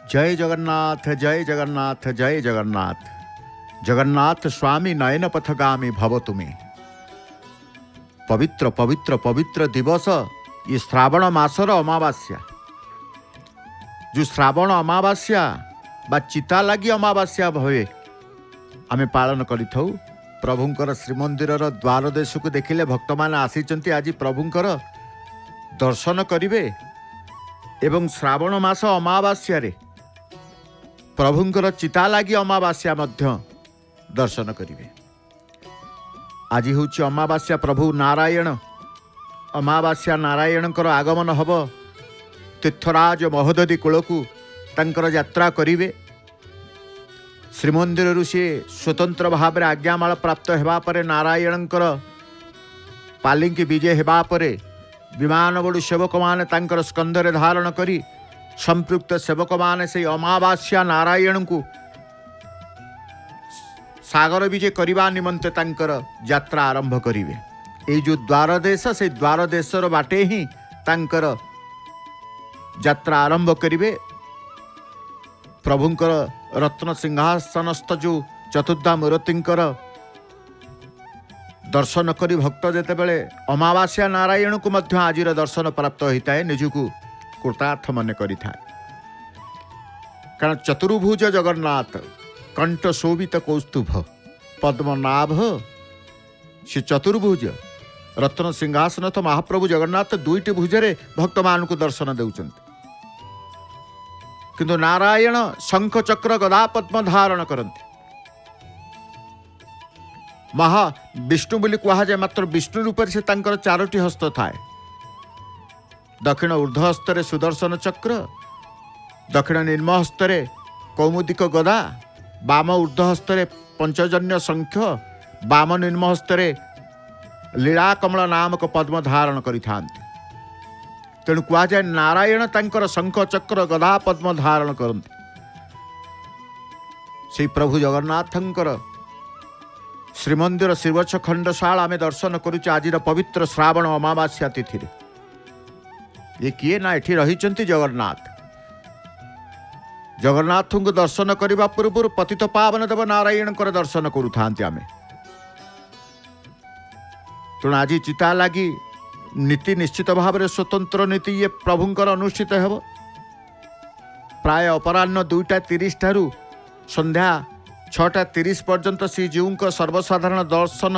जय जगन्नाथ जय जगन्नाथ जय जगन्नाथ। जगन्नाथ स्वामी नयन पथगामी भव तुम्हें। पवित्र पवित्र पवित्र दिवस ये श्रावण मासर अमावास्या। जो श्रावण अमावास्या बा चिता लगी अमावास्या भवे आमे पालन करि थाउ। प्रभुंकर श्रीमंदिर द्वार देश को देखिले भक्त मैंने आसी आज प्रभुंकर दर्शन करिवे एवं श्रावण मास अमावास्या रे प्रभुंकर चिता लगी अमावास्या मध्य दर्शन करिवे। आज हूँ अमावास्या प्रभु नारायण अमावास्या नारायणकर आगमन हब तीर्थराज महोदधि कूल को तंकर यात्रा करिवे। श्रीमंदिर सी स्वतंत्र भाव में आज्ञामाल प्राप्त होगा पर नारायणकर पालिंकी विजय होगा पर विमान बड़ू सेवक माने तांकर स्कंदरे धारण करी संपृक्त सेवक माने से अमावास्या नारायण को सागर विजय करने निमंते तांकर यात्रा आरंभ करिवे। ये जो द्वार देश से द्वार देशर बाटे ही तांकर यात्रा आरंभ करिवे। प्रभुंकर रत्न सिंहासनस्थ जो चतुर्धा मूर्तिंकर दर्शन करी भक्त जेतेबेले अमावास्या नारायण को मध्य आजिर दर्शन प्राप्त होता है निजकू कृतार्थ मन करि थाए। कारण चतुर्भुज जगन्नाथ कंठ शोभित कौस्तुभ पद्मनाभ से चतुर्भुज रत्न सिंहासनस्थ महाप्रभु जगन्नाथ दुईटी भुजरे भक्त मान को दर्शन देउचंती। किंतु नारायण शंख चक्र गदा पद्म धारण करती। महा विष्णु बोली कहुए मात्र विष्णु रूप से तांकर चारोटी हस्त थाए। दक्षिण ऊर्ध्व हस्तरे सुदर्शन चक्र, दक्षिण निम्न हस्तरे कौमुदिक गदा, वाम ऊर्ध्व हस्तरे पंचजन्य शंख, वाम निम्न हस्तरे लीला कमल नामक पद्म धारण करिथांती। तेणु कहुए नारायण तांकर शंख चक्र गदा पद्म धारण करती। से प्रभु जगन्नाथंकर श्रीमंदिर श्रीवत्स खंडशाला आम दर्शन करुचे आज पवित्र श्रावण अमावास्या तिथि। ये किए ना एठी रहिचंती जगन्नाथ। जगन्नाथ को दर्शन करने पूर्व पतित पावन देव नारायण दर्शन करूथांती आमे। तेणु आज चिता लगी नीति निश्चित भाव में स्वतंत्र नीति ये प्रभुंकर अनुष्ठित हेब। प्राय अपराह्न 2:30 ठारू संध्या 6:30 पर्यंत श्रीजीव सर्वसाधारण दर्शन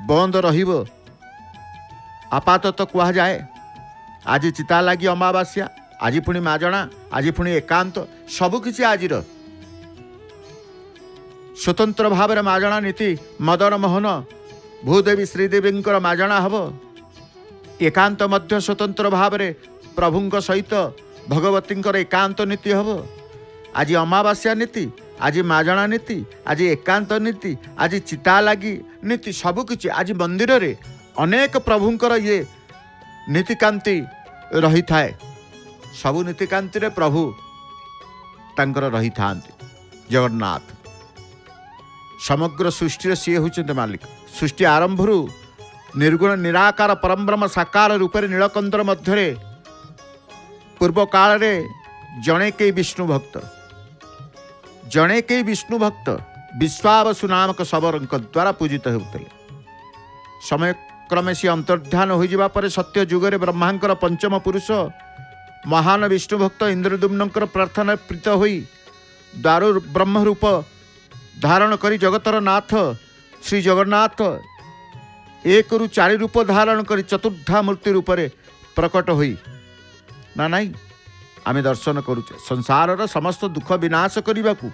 बंद रहिबो। आपातत कह जाए आज चिता लगी अमावास्या, आज पुणी माजणा, आज पुणी एकांत सबकिछि आज स्वतंत्र भाव में माजणा नीति मदन मोहन भूदेवी श्रीदेवी माजणा हब। एकांत मध्य स्वतंत्र भाव में प्रभुंक सहित भगवती एकांत नीति हब। आज अमावास्या नीति, आज माजणा नीति, आज एकांत नीति, आज चिता लगी नीति सबकिछि आज मंदिर रे अनेक प्रभुंकर ये नीतिकांति रही थाए। सबु नीतिकांति रे प्रभु तांकर रही थांती। जगन्नाथ समग्र सृष्टि सी होचंते मालिक। सृष्टि आरंभरू निर्गुण निराकार परमब्रह्म साकार रूपे नीलकंदर मध्य पूर्व काल रे जणे के विष्णु भक्त, जणे के विष्णु भक्त विश्वावसु नामक शबरंक द्वारा पूजित होते। समय क्रमे से अंतर्ध्यान हो जावा पर सत्य जुगरे ब्रह्मांकर पंचम पुरुष महान विष्णु भक्त इंद्रदुम्नकर प्रार्थना प्रीत होई दारु ब्रह्म रूप धारण करी जगतर नाथ श्री जगन्नाथ 1 ରୁ 4 रूप धारण करी चतुर्धा मूर्ति रूप प्रकट होई ना नहीं आमे दर्शन करुचे। संसार समस्त दुख विनाश करने को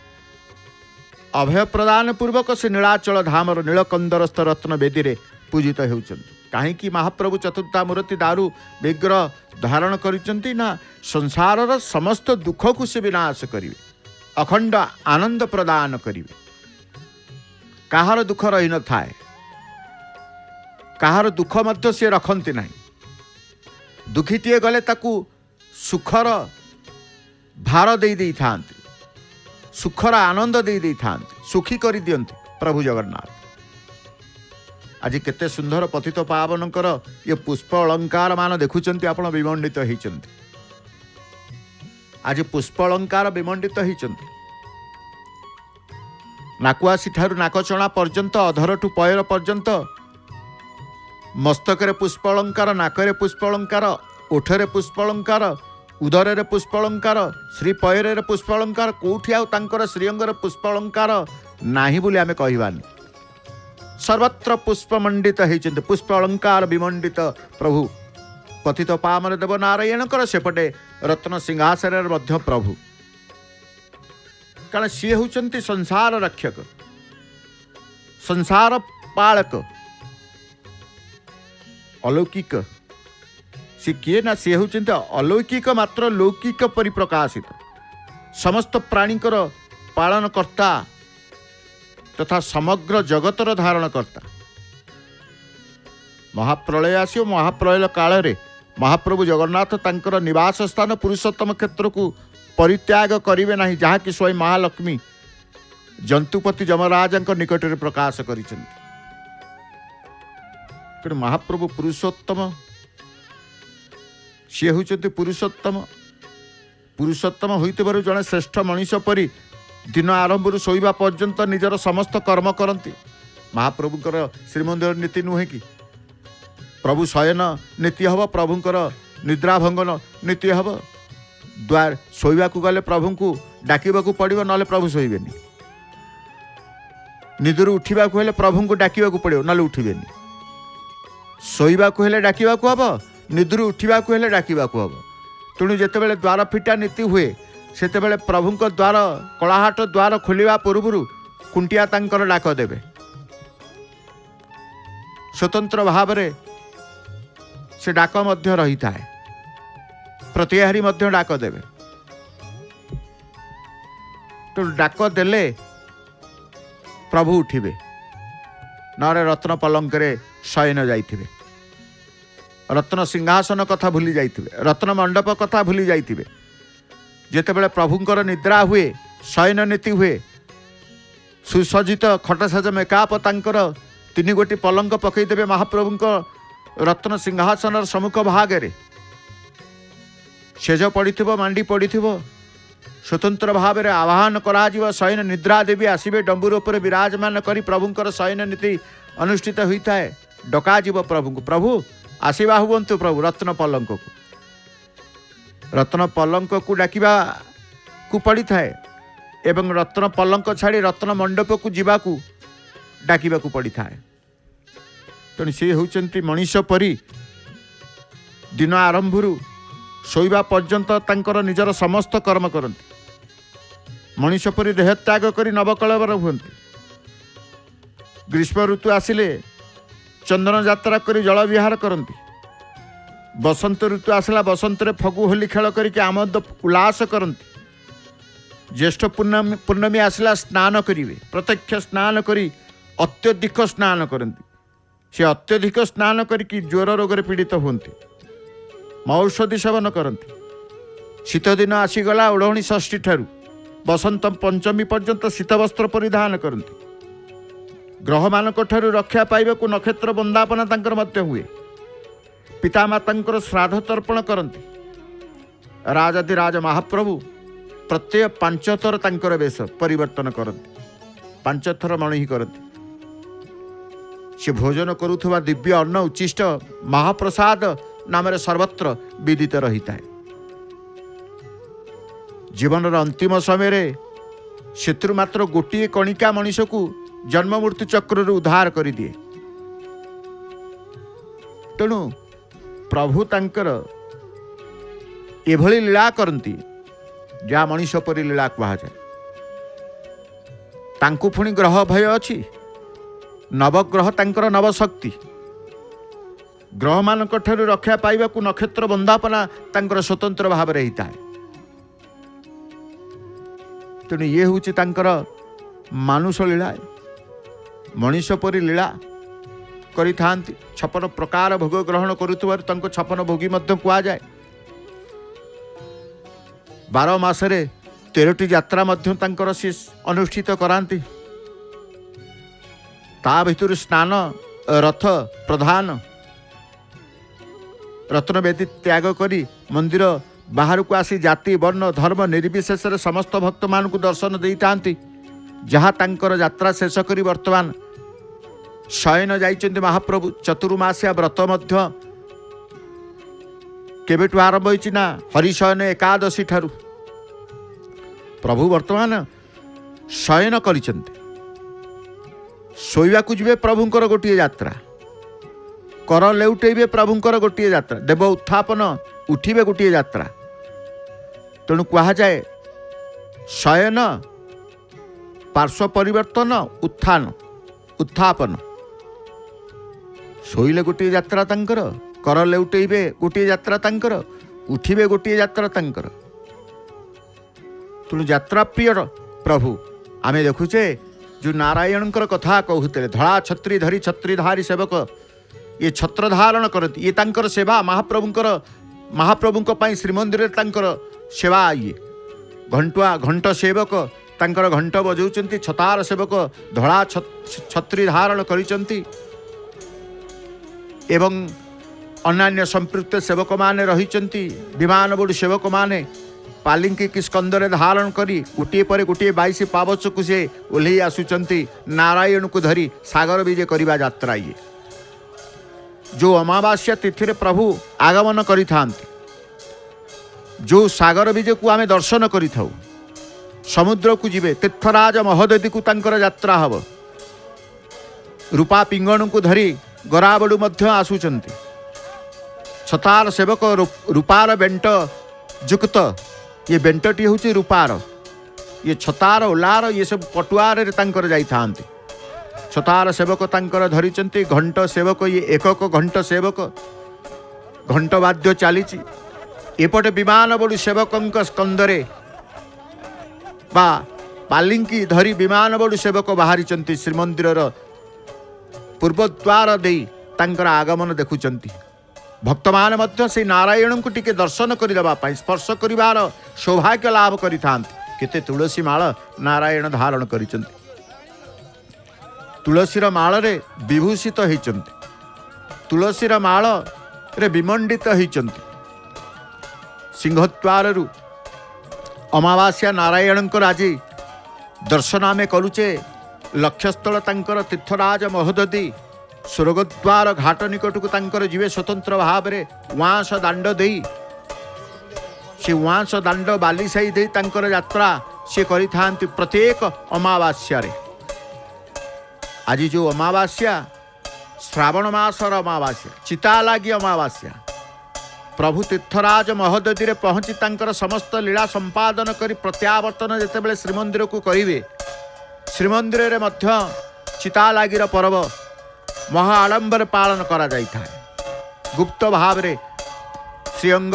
अभय प्रदान पूर्वक से नीलाचल धामर नीलकंदरस्थ रत्न वेदी रे पूजित होउछन। कहीं महाप्रभु चतुर्था मूर्ति दारू विग्रह धारण करिसंती ना संसार समस्त दुख को से विनाश करिवे, अखंड आनंद प्रदान करिवे। काहार दुख रही न थाए, काहार दुख मध्य से रखती नहीं। दुखीटीए गले ताकू सुखर भार दे दे थांती, सुखर आनंद दे दे थांती, सुखी करी दियंती प्रभु जगन्नाथ। आज केते सुंदर पतित पावनकर ये पुष्प अलंकार मान देखुचंती आपण विमंडित होइचंती। आज पुष्प अलंकार विमंडित होइचंती। नाकुआसी ठारू नाकचणा पर्यंत अधरठू पयर पर्यंत मस्तकरे पुष्प अलंकार, नाकरे पुष्प अलंकार, ओठरे पुष्प अलंकार, उदर पुष्प अलंकार, श्री पयर पुष्प अलंकार, कौटी आउर श्रीअंगर पुष्प अलंकार नाही बोली आमे कहबानी। सर्वत्र पुष्प मंडित होइचंती, पुष्प अलंकार विमंडित प्रभु पतित पामर देव नारायणकर सेपटे रत्न सिंहासन मध्य प्रभु, कारण सी होउचंती संसार रक्षक, संसार पालक, अलौकिक। सी किए ना, सी होउचंती अलौकिक मात्र लौकिक परिप्रकाशित, समस्त प्राणीकर पालनकर्ता तथा समग्र जगतर धारणकर्ता। महाप्रलय आसियो, महाप्रलय काल रे महाप्रभु जगन्नाथ तांकर निवास स्थान पुरुषोत्तम क्षेत्र को परित्याग करिवे नाही, जहाँ कि स्वयं महालक्ष्मी जंतुपति जमराज निकट में प्रकाश करिसेंती। महाप्रभु पुरुषोत्तम, सी होउचंती पुरुषोत्तम। पुरुषोत्तम होइतबारु जड़े श्रेष्ठ मनीष परी दिन आरंभ शोवा पर्यंत निजर समस्त कर्म करती। महाप्रभुकर श्रीमंदिर नीति नुहे कि प्रभु शयन नीति हम, प्रभुंकर निद्राभंगन नीति हम। द्वार शोवा गले प्रभु को डाकिबा पड़ो, ना प्रभु शोबेनि। निदर उठा हेले प्रभु को डाकिबा पड़ो, ना उठिबेनि। शोवा हेले डाकिबा हम, निदर उठा हेले डाकिबा हम। तेणु जितेबाला द्वार फिटा नीति हुए सेतेबेले प्रभुंक द्वार कलाहाट द्वार खोलिबा पूर्वरु कुंटिया तांकर डाक देबे। स्वतंत्र भाव रे से डाक मध्य रही थाए, प्रतिहारी मध्य डाक देवे। तो डाक देले प्रभु उठिबे, नरे रत्न पलंकरे शयन जाइथिबे, रत्न सिंहासन कथा भूली जाइथिबे, रत्न मंडप कथा भूली जाइथिबे। जेतेबेले प्रभुंकर निद्रा हुए, शयन नीति हुए, सुसज्जित खटसाज मेकअप तांकर 3 गोटी पलंक पकई देबे महाप्रभुंक रत्न सिंहासन सम्मुख भागे। सेज पड़िथिबो, मांडी पड़िथिबो, स्वतंत्र भाव में आह्वान करा शयन निद्रा देवी आसबे, डंबुर उपर विराजमान करी प्रभुंकर शयन नीति अनुष्ठित होता है। डकाजीव प्रभु को, प्रभु आसीबा हुवंतु, प्रभु रत्न पलंक को, रत्न पलंक को डाकिबा को पड़ी थाए एवं रत्न पलंक छाड़ी रत्न मंडप को जीवाकू डाकिबा को पड़ी थाए। तेणु सी होउचंती मनीष परी दिन आरंभरू शोवा पर्यंत तांकर निजर समस्त कर्म करती। मनीष परी देह त्याग करी नवकलवर हुंती। ग्रीष्म ऋतु आसिले चंदन यात्रा करी जल विहार करती। बसंत ऋतु आसला बसंत रे फगु होली खेल करके आमद उल्लास करती। ज्येष्ठ पूर्णमी आसला स्नान करिवे, प्रत्यक्ष स्नान करी अत्यधिक स्नान करती। से अत्यधिक स्नान करके ज्वर रोग पीड़ित होती, औषधि सेवन करती। शीत दिन आसीगला ओढ़णी षष्ठी ठारू बसंत पंचमी पर्यंत शीत वस्त्र परिधान करती। ग्रह मानक ठारू रक्षा पाइबाकू नक्षत्र वंदापना तांकर मध्य हुए। पितामातांकर श्राद्ध तर्पण करती। राजाधिराज महाप्रभु प्रत्येक 5 थर तांकर वेश परिवर्तन करती, 5 थर मणि करती। से भोजन करुथुवा दिव्य अन्न उच्चिष्ट महाप्रसाद नाम सर्वत्र विदित रही है। जीवन अंतिम समय से मात्र गोटे कणिका मनीष को जन्म मृत्यु चक्र उद्धार कर दिए। तेणु प्रभु तांकर एभली लीला करती जहाँ मनीष परी लीला कहुए। तांकु पुणी ग्रह भय अच्छी, नवग्रह तांकर नवशक्ति। ग्रह मानक ठारू रक्षा पाइबाकू नक्षत्र वंदापना तांकर स्वतंत्र भाव में होता है। तेणु ये हूँ तांकर मानुष लीला, मनीष परी लीला करि थांती। 56 प्रकार भोग ग्रहण करुथुवार तांको 56 भोगी मध्य कुआ जाए। 12 मासरे 13टी यात्रा मध्य तांकर से अनुष्ठित करांती। ता भितर स्नान, रथ प्रधान, रत्नवेदी त्याग करी मंदिर बाहर को आसी जाति वर्ण धर्म निर्विशेष समस्त भक्त मान दर्शन दे था जहाँ तांकर यात्रा शेष करी वर्तमान शयन जाइछन्ति महाप्रभु। चतुर्मासिया व्रत मध्य केबेठु आरंभ होइछि ना हरिशयन एकादशी ठारू प्रभु वर्तमान शयन करिछन्ति। शोइबा जिबे प्रभुंकर गोटिए यात्रा, कर लेउटेबे प्रभुंकर गोटिए यात्रा, देव उत्थापन उठिबे गोटिए यात्रा। तेणु कहा जाए शयन पार्श्व परिवर्तन उत्थान उत्थापन। शोइले गोटिए यात्रा तांकर, कर लेउटेबे गोटिए यात्रा तांकर, उठिबे गोटिए यात्रा तांकर। तेणु यात्रा प्रिय प्रभु आमे देखुचे जो नारायणकर कथा कहते धड़ा छत्री धरी छत्रीधारी सेवक ये छत्र धारण करती ये तांकर सेवा महाप्रभुंक पाई श्रीमंदिर तांकर सेवा। ये घंटुआ घंट सेवक तांकर घंट बजाउछन्ति, छतार सेवक धड़ा छत्री धारण करिसन्ति एवं अन्यान्य संपृक्त सेवक माने रहिसन्ति। विमान बोर्ड सेवक माने पालिंकी की स्कंदरे धारण करी गोटे पर गोटे 22 पावच को से ओल्हे आसुचंती नारायण को धरी सागर विजय करिबा यात्रा। ये जो अमावास्या तिथि रे प्रभु आगमन करि थांती, जो सागर विजय को आमे दर्शन करि थाउ, समुद्र को जिबे तीर्थराज महोदधि को तांकर यात्रा हब। रूपा पिंगण को धरी गराबडू मध्य आसुचंती। छतार सेवक रूपार बेंट जुक्त, ये बेंटटी हूँ रूपार, ये छतार ओलार ये सब पटुआर तांकर जाई थांती। छतार सेवक तांकर धरिचंती घंट सेवक, ये एकक घंट सेवक घंट वाद्य चलीची। एपटे विमान बड़ू सेवक स्कंदरे बा पालिंकी धरी विमान बड़ू सेवक बाहरी श्रीमंदिर पूर्वद्वार दे तांकर आगमन देखुचंती। भक्त मान मध्य से नारायण को टिके दर्शन करदेवा स्पर्श करिवार सौभाग्य लाभ करिथांती। केते तुलसी माळ नारायण धारण करिचंती, तुलसीर माळ रे विभूषित होइचंती, तुलसीर माळ रे विमंडित होइचंती। सिंहद्वारु अमावास्या नारायणकर आज दर्शन आमे करुचे। लक्ष्यस्थल तांकर तीर्थराज महोदधि स्वर्गद्वार घाट निकट को तांकर जीवे स्वतंत्र भाव में वाँस दांड दे से वाँस दांड बाली साई दे तांकर यात्रा से करिथांती प्रत्येक अमावास्या रे। आज जो अमावास्या श्रावण मासर अमावास्या चिता लागी अमावास्या प्रभु तीर्थराज महोदधि रे पहुँची तांकर समस्त लीला संपादन करी प्रत्यावर्तन जेतेबेले श्रीमंदिर को करिवे, श्रीमंदिर रे मध्य चिता लागिर पर्व महा आडंबर पालन करा जाई था। गुप्त भाव रे श्रीअंग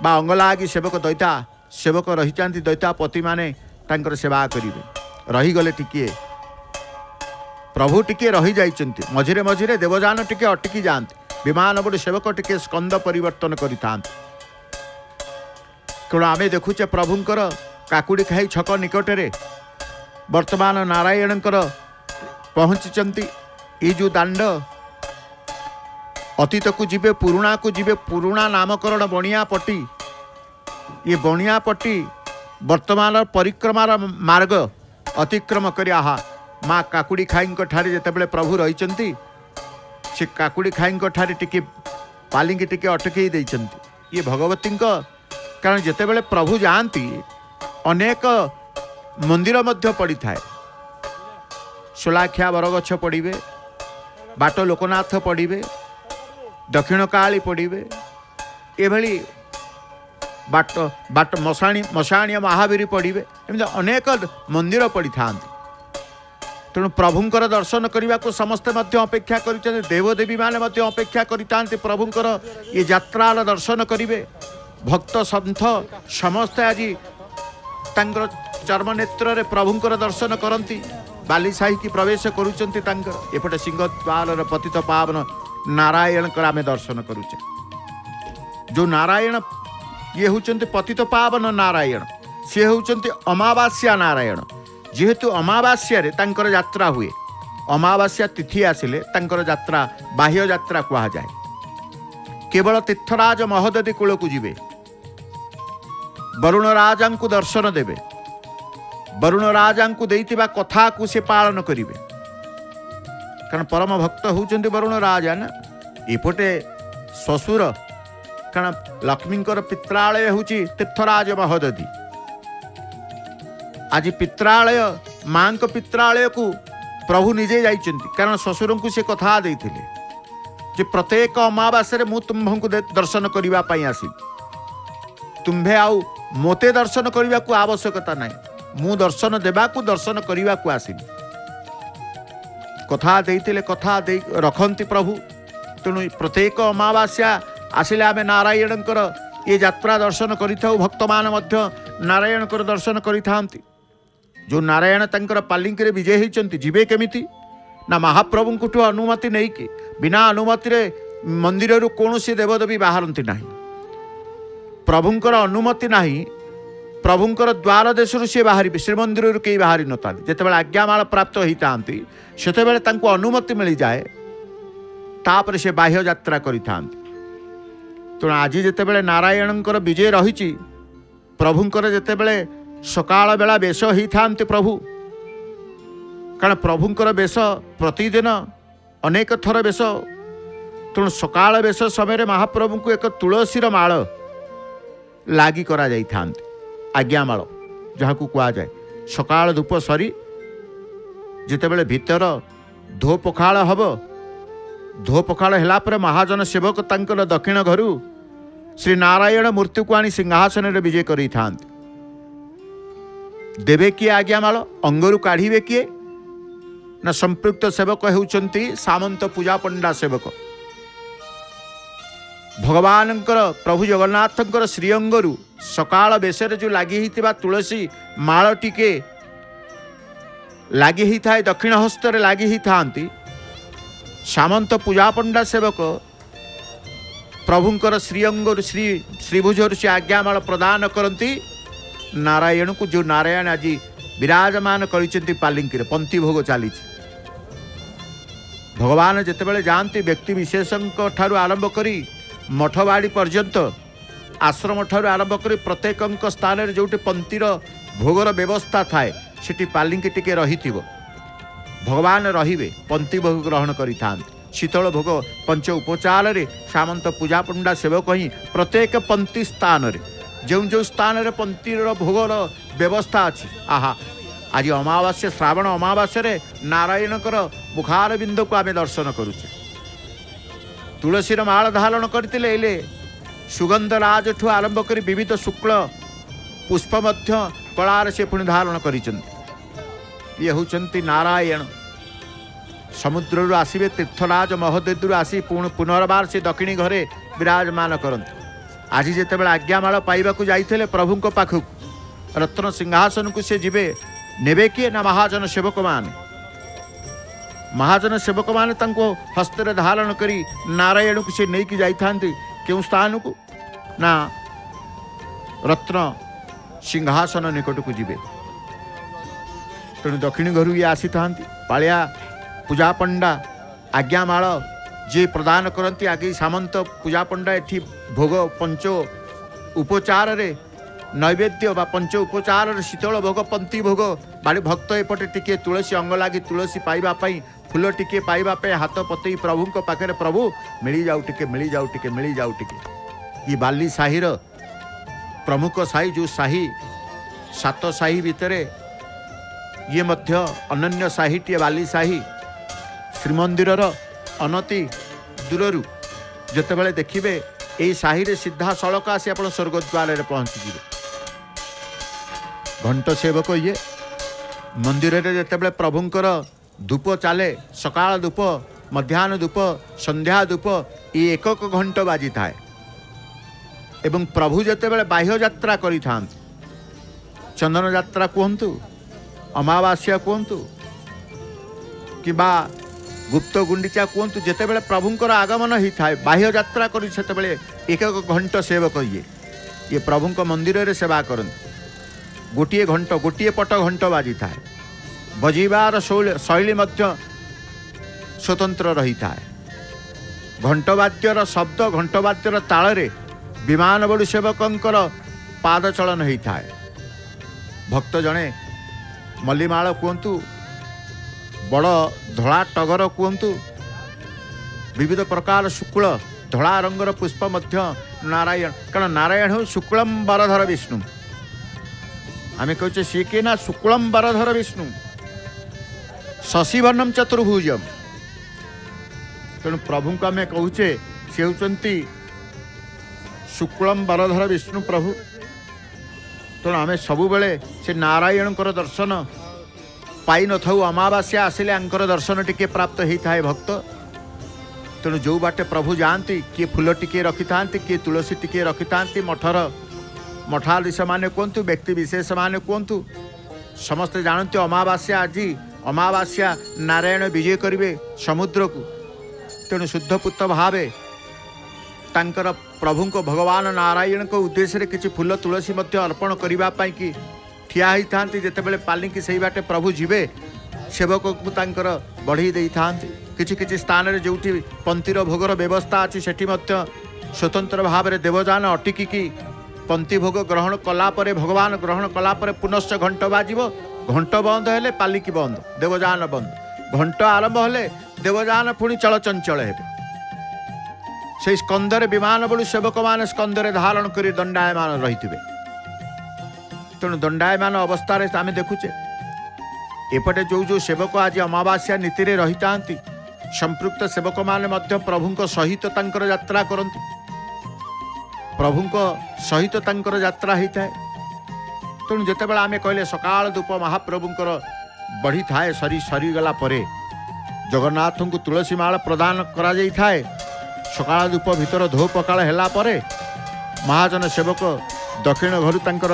बा अंगलागी सेवक दैता सेवक रही जाती, दैता पति माने तांकर सेवा करिवे। रही गले टिके प्रभु टिके रही जाइचंती, मझिरे मझिरे देवजान टिके अटकी जाती, विमान बड़ सेवक टिके स्कंद परिवर्तन करिथांती। कण आमे देखुचे प्रभुंकर काकुड़ी खाई छक निकटरे वर्तमान नारायणकर पहुंचीचंती। ये जो दांड अतीत को जीवे पुराणा को जीवे, पुराणा नामकरण बणियापट्टी, ये बणियापट्टी वर्तमान परिक्रमार मार्ग अतिक्रम कर आहा माँ काकुड़ी खाई ठारे जेतेबेले प्रभु रहिचंती से काकुड़ी खाई ठारे टिके पालिंगी टिके अटकई देइचंती। ये भगवती कारण जेतेबेले प्रभु जाती अनेक मंदिर मध्य पड़ी थाए। सोलाखिया बरगछ पड़े, बाट लोकनाथ पड़े, दक्षिण काली पड़े, एभली बाट बाट मशाणी महावीर पड़े, एमती अनेक मंदिर पड़ी था। तेणु प्रभुंकर दर्शन करने को समस्ते मध्य अपेक्षा कर, देवदेवी माने मध्य अपेक्षा करते प्रभुंकर ये यात्रार दर्शन करेंगे। भक्त सन्थ समस्ते आज तांकर चर्म नेत्र प्रभुंकर दर्शन करती, बाली साही की प्रवेश करुचंती। तांकर एपटे सिंहद्वार पतित पावन नारायण कर आमे दर्शन करुचे। जो नारायण ये होचंती पतित पावन नारायण, सी होचंती अमावास्या नारायण। जेहेतु अमावास्या रे तांकर यात्रा हुए, अमावास्या तिथि आसिले तांकर यात्रा बाह्य यात्रा कहा जाए। केवल तीर्थराज महोदधि कूल को जीवे, वरुण राजा को दर्शन देवे वरुण राजा को देइतिबा कथा को से पालन करिवे कारण परम भक्त होउचंती वरुण राजा ना एपटे ससुर कारण लक्ष्मींकर पित्रालय होउची तीर्थराज महोदधि आज पित्रालय माँ को पित्रालय को प्रभु निजे जाइचंती कारण ससुर को से कथा देइथिले जे प्रत्येक अमावास्या मु तुम्भंकु दर्शन करिवा पई आसी तुम्भे आउ मोते दर्शन करने को आवश्यकता नहीं मु दर्शन देवा को दर्शन करने को आसिनी कथा देइतिले कथा दे रखंती प्रभु तेणु प्रत्येक अमावास्या आसिले आमे नारायणकर ये यात्रा दर्शन करिथाउ भक्त मान मध्य नारायणकर दर्शन करिथांती जो नारायण तंकर पालिंकी विजय होइचंती जीवे केमिति ना महाप्रभुंकुठु अनुमति नहीं कि बिना अनुमति रे मंदिर रु कोनोसी देवदेवी बाहरंती नहीं प्रभुंकर अनुमति नाही प्रभुंकर द्वार देश सी बाहर श्रीमंदिर कई बाहरी नता जिते आज्ञामाल प्राप्त होता से अनुमति मिल जाए तापर से बाह्य यात्रा करें तेणु आज जिते नारायणकर विजय रही प्रभुंकर जिते सकाल बेला बेश होता प्रभु कारण प्रभुंकर बेश प्रतिदिन अनेक थर बेश तेणु सकाल बेश समय महाप्रभु को एक तुलसीर माल लागी करा जाई थांत आज्ञामाल जहाँ को कहा जाए सकाल धूप सरी जितेबले भीतर धो पखाल हब धो पखाल है पर महाजन सेवक तांकर दक्षिण घरु श्री नारायण मूर्ति को आनी सिंहासन रे विजय करी थांत देवे किए आज्ञामाल अंगरु काढ़ीबे किए ना संपृक्त सेवक होउचंती सामंत पूजा पंडा सेवक भगवानंकर प्रभु जगन्नाथंकर श्रीअंगरु सकाल बेसरे जो लगी ही तुलसी माल टिके लगी ही थाए दक्षिण हस्तर लगी ही थांती सामंत पूजा पंडा सेवक प्रभुंकर श्रीअंगरु श्रीभुजर से आज्ञामाल प्रदान करती नारायण को जो नारायण आज विराजमान करिसेंती पालिंकी रे पंक्ति भोग चली भगवान जितेबाला जाती व्यक्ति विशेषों ठारू आरंभ करी मठवाड़ी पर्यंत आश्रम ठारू आरंभ कर प्रत्येक स्थान में जो पंक्तिर भोगर व्यवस्था थाए सेठी पालिंकी टिके रही भगवान रहिबे पंक्ति भोग ग्रहण करि शीतल भोग पंच उपचार रे सामंत पूजा पंडा सेवक ही प्रत्येक पंक्ति स्थान रे जो जो स्थान रे पंक्तिर भोगर व्यवस्था अच्छी आहा आज अमावास्या श्रावण अमावास्या रे नारायणकर मुखार बिंद को आमे दर्शन करुचे तुलसीर माल धारण करते सुगंधराज ठू आरंभ कर विविध शुक्ल पुष्प मध्य कलार से पुणी धारण कर ये होचंती नारायण समुद्र आसवे तीर्थराज महोदय आसी पुनर्बार से दक्षिणी घरे विराजमान करते आज जिते बड़े आज्ञामाल पाइबा जाइए प्रभु पाखक रत्न सिंहासन को से जीवे नेबे किए ना महाजन सेवक मान महाजन सेवक माने तांको हस्तर धारण करी नारायण को से नहीं कि जाइथांती क्यों स्थान को ना रत्न सिंहासन निकट को जीवे तेणु दक्षिण घर ये आसी थांती पालिया पूजा पंडा आज्ञामाल जे प्रदान करती आगे सामंत पूजा पंडा एठी भोग पंच उपचार रे नैवेद्य बा पंच उपचार शीतल भोग पंक्ति भोग बाड़ी भक्त एपटे टिके तुलसी अंग लगी तुलसी पाइबा पई फूल टिके पाइबा पे हाथ पतई प्रभु को पाखे प्रभु मिली जाऊ टिके मिली जाऊ टिके मिली जाऊ टिके ये बाली साहिर प्रमुख साही जो साही सात साही भितरे ये मध्य अनन्य साहिटी बाली साही श्रीमंदिर अनति दूरु जितेबाला देखिए यही साही सीधा सड़क आसी आप स्वर्गद्वार पहुँची घंट सेवक ये मंदिर जितेबाला प्रभुंकर धूप चले सकाल धूप मध्याह्न धूप संध्या धूप ये एक घंट बाजी थाए एवं प्रभु जितेबाला बाह्य यात्रा करि चंदन यात्रा कहतु अमावास्या कहतु कि गुप्त गुंडीचा कहतु जितेबाला प्रभुंकर आगमन होता है बाह्य यात्रा कर एक घंट सेवक ये प्रभुंक मंदिर रे सेवा करते गोटे घंट गोटे पट घंट बाजी थाए बजीबार शैली मध्य स्वतंत्र रही था घंटवाद्यर शब्द घंटवाद्यर ताल विमान बड़ू सेवकंकर पाद चलन होता है। भक्त जड़े मल्लीमाल कहतु बड़ धला टगर कहतु विविध प्रकार शुक्ल धला रंगर पुष्प मध्य नारायण, कारण नारायण हो शुक्लम बरधर विष्णु। आम कहे सी किए ना शुक्लम बरधर विष्णु शशिवर्णम चतुर्भुजम। तेणु प्रभु को आम कहे सी होती शुक्लम बरधर विष्णु प्रभु। तेणु आम सबु बेले से नारायण दर्शन पाई न था, अमावास्या आसिले आंकर दर्शन टिके प्राप्त होता है भक्त। तेणु जो बाटे प्रभु जाती किए फूल टिके रखि था, किए तुलसी टिके रखि था, मठर मठाधीश माने कहतु व्यक्ति विशेष माने कहतु समस्ते जानते अमावास्या आज अमावास्या नारायण विजय करेंगे समुद्र को। तेणु शुद्धपुत भावे तांकर प्रभु को भगवान नारायण को उद्देश्य किसी फूल तुलसी मध्य अर्पण करने की ठिया होता जितेबाला पालिकी से बाटे प्रभु जीवे सेवक को तांकर बढ़ई दे था। किछि किछि स्थान रे जोठी पंक्तिर भोगर व्यवस्था अच्छी सेठी मध्य स्वतंत्र भाव में देवजान अटिकी पंक्ति भोग ग्रहण कलापर भगवान ग्रहण कलापर पुनश्च घंट बाजिबो। घंट बंद हेले पालिकी बंद, देवजान बंद। घंट आरंभ हेले देवजान पुणी चलचंचल हेबे। से स्कंदरे विमान बलु सेवक मान स्कंदरे धारण कर दंडायमान रही। तेणु दंडायमान अवस्था आम देखुचे एपटे जो जो सेवक आज अमावास्या नीति रे रही था, संपृक्त सेवक माने मध्य प्रभु सहित तांकर यात्रा करती, प्रभु सहित तांकर यात्रा होता है। तेणु जितेबाला आम कहले सकाल धूप महाप्रभुंकर बढ़ी थाए सरी सरीगला परे जगन्नाथ को तुलसी माला प्रदान करा जाई थाए। सकाल धूप भीतर धो पकाल हेला परे महाजन सेवक दक्षिण घर तांकर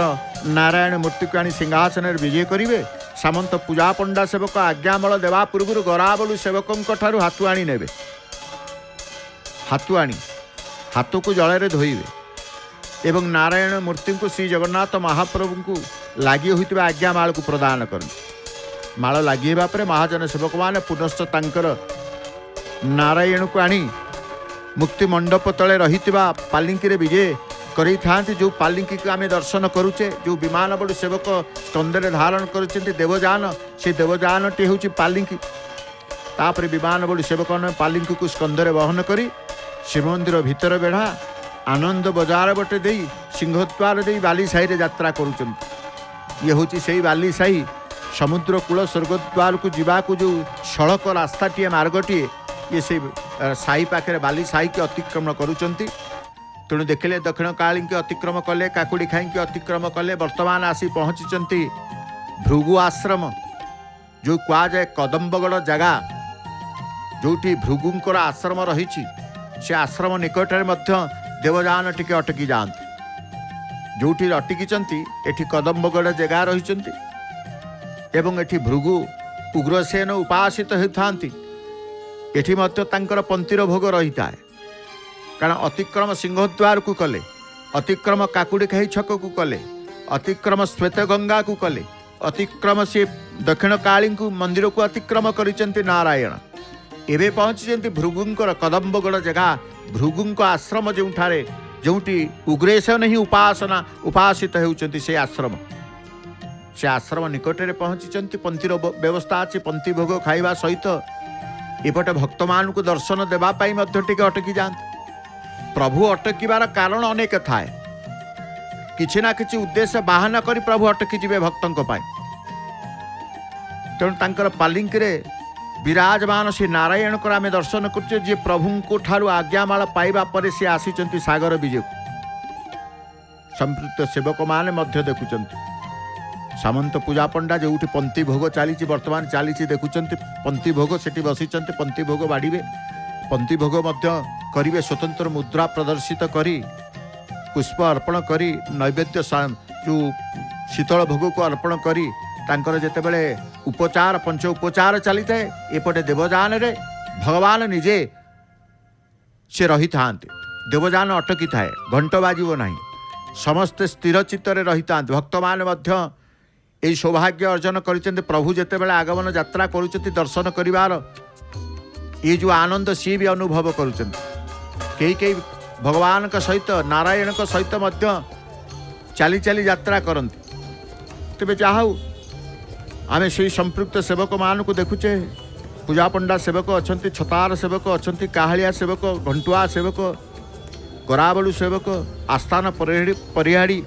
नारायण मूर्ति को आनी सिंहासन विजय करेंगे। सामंत पूजा पंडा सेवक आज्ञामल देवा पूर्व गराबलु सेवकों ठारू हाथुआणी नेबे। हाथुआणी हाथ को जल धोइबे एवं नारायण मूर्ति को श्री जगन्नाथ महाप्रभु को लगी होता आज्ञामाल को प्रदान कर माल लगे पर महाजन सेवक मैंने पुनश्च तांकर नारायण को आनी मुक्ति मंडप तले रही पालिंकी विजय करी थांती। जो पालिंकी को आम दर्शन करुचे, जो विमान बड़ू सेवक स्कंदरे धारण करुचंती देवजान, से देवजान टी हूँ पालिंकी। तापर विमान बड़ू सेवक ने पालिंकी को स्कंदरे वहन करी श्रीमंदिर भीतर बेढ़ा आनंद बजार बटे दे सिंहद्वार दे बाली साही रे यात्रा करुचंती। ये हूँ से बाली साही समुद्र कूल स्वर्गद्वार को जीवाकू जो सड़क रास्ताटीए मार्गटीए ये से साई पाखे बाली साही के अतिक्रमण करुचंती। तेणु देखिले दक्षिण काली के अतिक्रम कले, काकुड़ी खाई के अतिक्रम कले, वर्तमान आसी पहुँची भृगु आश्रम जो कह जाए कदम्बगढ़ जगह जोटी भृगुंकर आश्रम रही। से आश्रम निकटरे मध्य देवजान टिके अटकी जाती। जोटी अटकी एठी कदम्बगढ़ जगह रही एवं एठी भृगु उग्रसेन उपासित होता। एठी मध्य तांकर पंक्तिर भोग रही था। कारण अतिक्रम सिंहद्वार को कले, अतिक्रम काकुड़ी खाई छक को कले, अतिक्रम श्वेत गंगा को कले, अतिक्रम से दक्षिण काली को मंदिर को अतिक्रम करिसेंती नारायण। एवं पहुँची भृगुंकर कदम्बगढ़ जगह भृगुंक आश्रम जोठारे जोटी उग्रेशन ही उपासना उपासित होउचंती से आश्रम। से आश्रम निकटरे पहुँची पंक्तिर व्यवस्था अच्छी। पंक्ति भोग खाइबा सहित एपटे भक्त मान को दर्शन देवाई टिके अटकी जाते। प्रभु अटकिबार कारण अनेक थाए, किछि ना किछि उद्देश्य बाहाना करी प्रभु अटकी जिवे भक्तों पाई। तेणु तांकर पालिंकी रे विराजमान श्री नारायण को आम दर्शन करछे, जे प्रभु को ठारू आज्ञामाल पाइबा परे से आसीचंती सागर विजय। संपृक्त सेवक माने मध्य देखुचंती सामंत पूजा पंडा जोठी पंक्ति भोग चली वर्तमान चली देखुचंती पंक्ति भोग सेठी बसीचंती। पंक्ति भोग बाड़ीबे, पंक्ति भोग मध्य करिवे, स्वतंत्र मुद्रा प्रदर्शित करी पुष्प अर्पण करी नैवेद्य जो शीतल भोग को अर्पण करी तांकर जेतेबेले उपचार पंच उपचार चली थाए। एपटे देवजान रे भगवान निजे से रही थांते। देवजान अटकी थाए, घंट बाजिबो नाही, समस्ते स्थिर चित्तरे रही थांते। भक्त मान मध्य यही सौभाग्य अर्जन करिसेंती। प्रभु जेतेबेले आगमन यात्रा करुचंती दर्शन करिवार ये जो आनंद सी भी अनुभव करुचंती। कई कई भगवान का सहित नारायण का सहित मध्य ଚାଲି ଚାଲି ଯାତ୍ରା କରନ୍ତି। ତେବେ ଯାହା ହଉ ଆମେ ସେଇ ସମ୍ପୃକ୍ତ ସେବକ ମାନଙ୍କୁ ଦେଖୁଛେ। ପୂଜା ପଣ୍ଡା ସେବକ ଅଛନ୍ତି, ଛତାର ସେବକ ଅଛନ୍ତି, କାହାଳିଆ ସେବକ, ଘଣ୍ଟୁଆ ସେବକ, କରାବଳୁ ସେବକ, ଆସ୍ଥାନ ପରିହାଡ଼ି,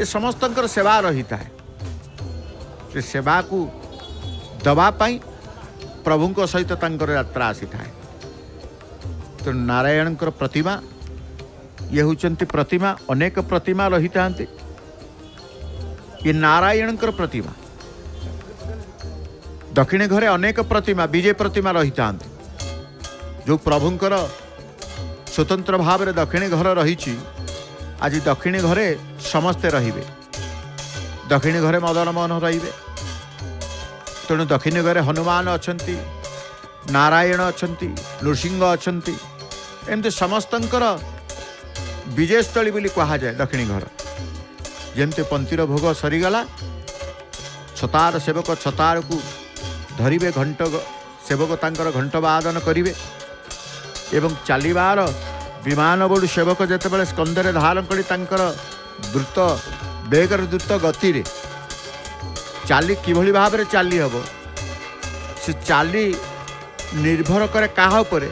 ଏ ସମସ୍ତଙ୍କର ସେବା ରହିଥାଏ। ସେ ସେବାକୁ ଦେବା ପାଇଁ ପ୍ରଭୁଙ୍କ ସହିତ ତାଙ୍କର ଯାତ୍ରା ଆସିଥାଏ। ତେଣୁ ନାରାୟଣଙ୍କର ପ୍ରତିମା ଇଏ ହେଉଛନ୍ତି ପ୍ରତିମା। ଅନେକ ପ୍ରତିମା ରହିଥାନ୍ତି। ଇଏ ନାରାୟଣଙ୍କର ପ୍ରତିମା। ଦକ୍ଷିଣ ଘରେ ଅନେକ ପ୍ରତିମା, ବିଜେ ପ୍ରତିମା ରହିଥାନ୍ତି। ଯେଉଁ ପ୍ରଭୁଙ୍କର ସ୍ୱତନ୍ତ୍ର ଭାବରେ ଦକ୍ଷିଣୀ ଘର ରହିଛି, ଆଜି ଦକ୍ଷିଣୀ ଘରେ ସମସ୍ତେ ରହିବେ। ଦକ୍ଷିଣୀ ଘରେ ମଦନ ମୋହନ ରହିବେ। ତେଣୁ ଦକ୍ଷିଣୀ ଘରେ ହନୁମାନ ଅଛନ୍ତି, ନାରାୟଣ ଅଛନ୍ତି, ନୃସିଂହ ଅଛନ୍ତି। ଏମିତି ସମସ୍ତଙ୍କର ବିଜୟସ୍ଥଳୀ ବୋଲି କୁହାଯାଏ ଦକ୍ଷିଣୀ ଘର। ଯେମିତି ପନ୍ତିର ଭୋଗ ସରିଗଲା, ଛତାର ସେବକ ଛତାରକୁ ଧରିବେ, ଘଣ୍ଟ ସେବକ ତାଙ୍କର ଘଣ୍ଟ ବାଦନ କରିବେ ଏବଂ ଚାଲିବାର ବିମାନ ବଡ଼ୁ ସେବକ ଯେତେବେଳେ ସ୍କନ୍ଧରେ ଧାରଣ କରି ତାଙ୍କର ଦ୍ରୁତ ବେଗର ଦ୍ରୁତ ଗତିରେ ଚାଲି କିଭଳି ଭାବରେ ଚାଲି ହେବ, ସେ ଚାଲି ନିର୍ଭର କରେ କାହା ଉପରେ?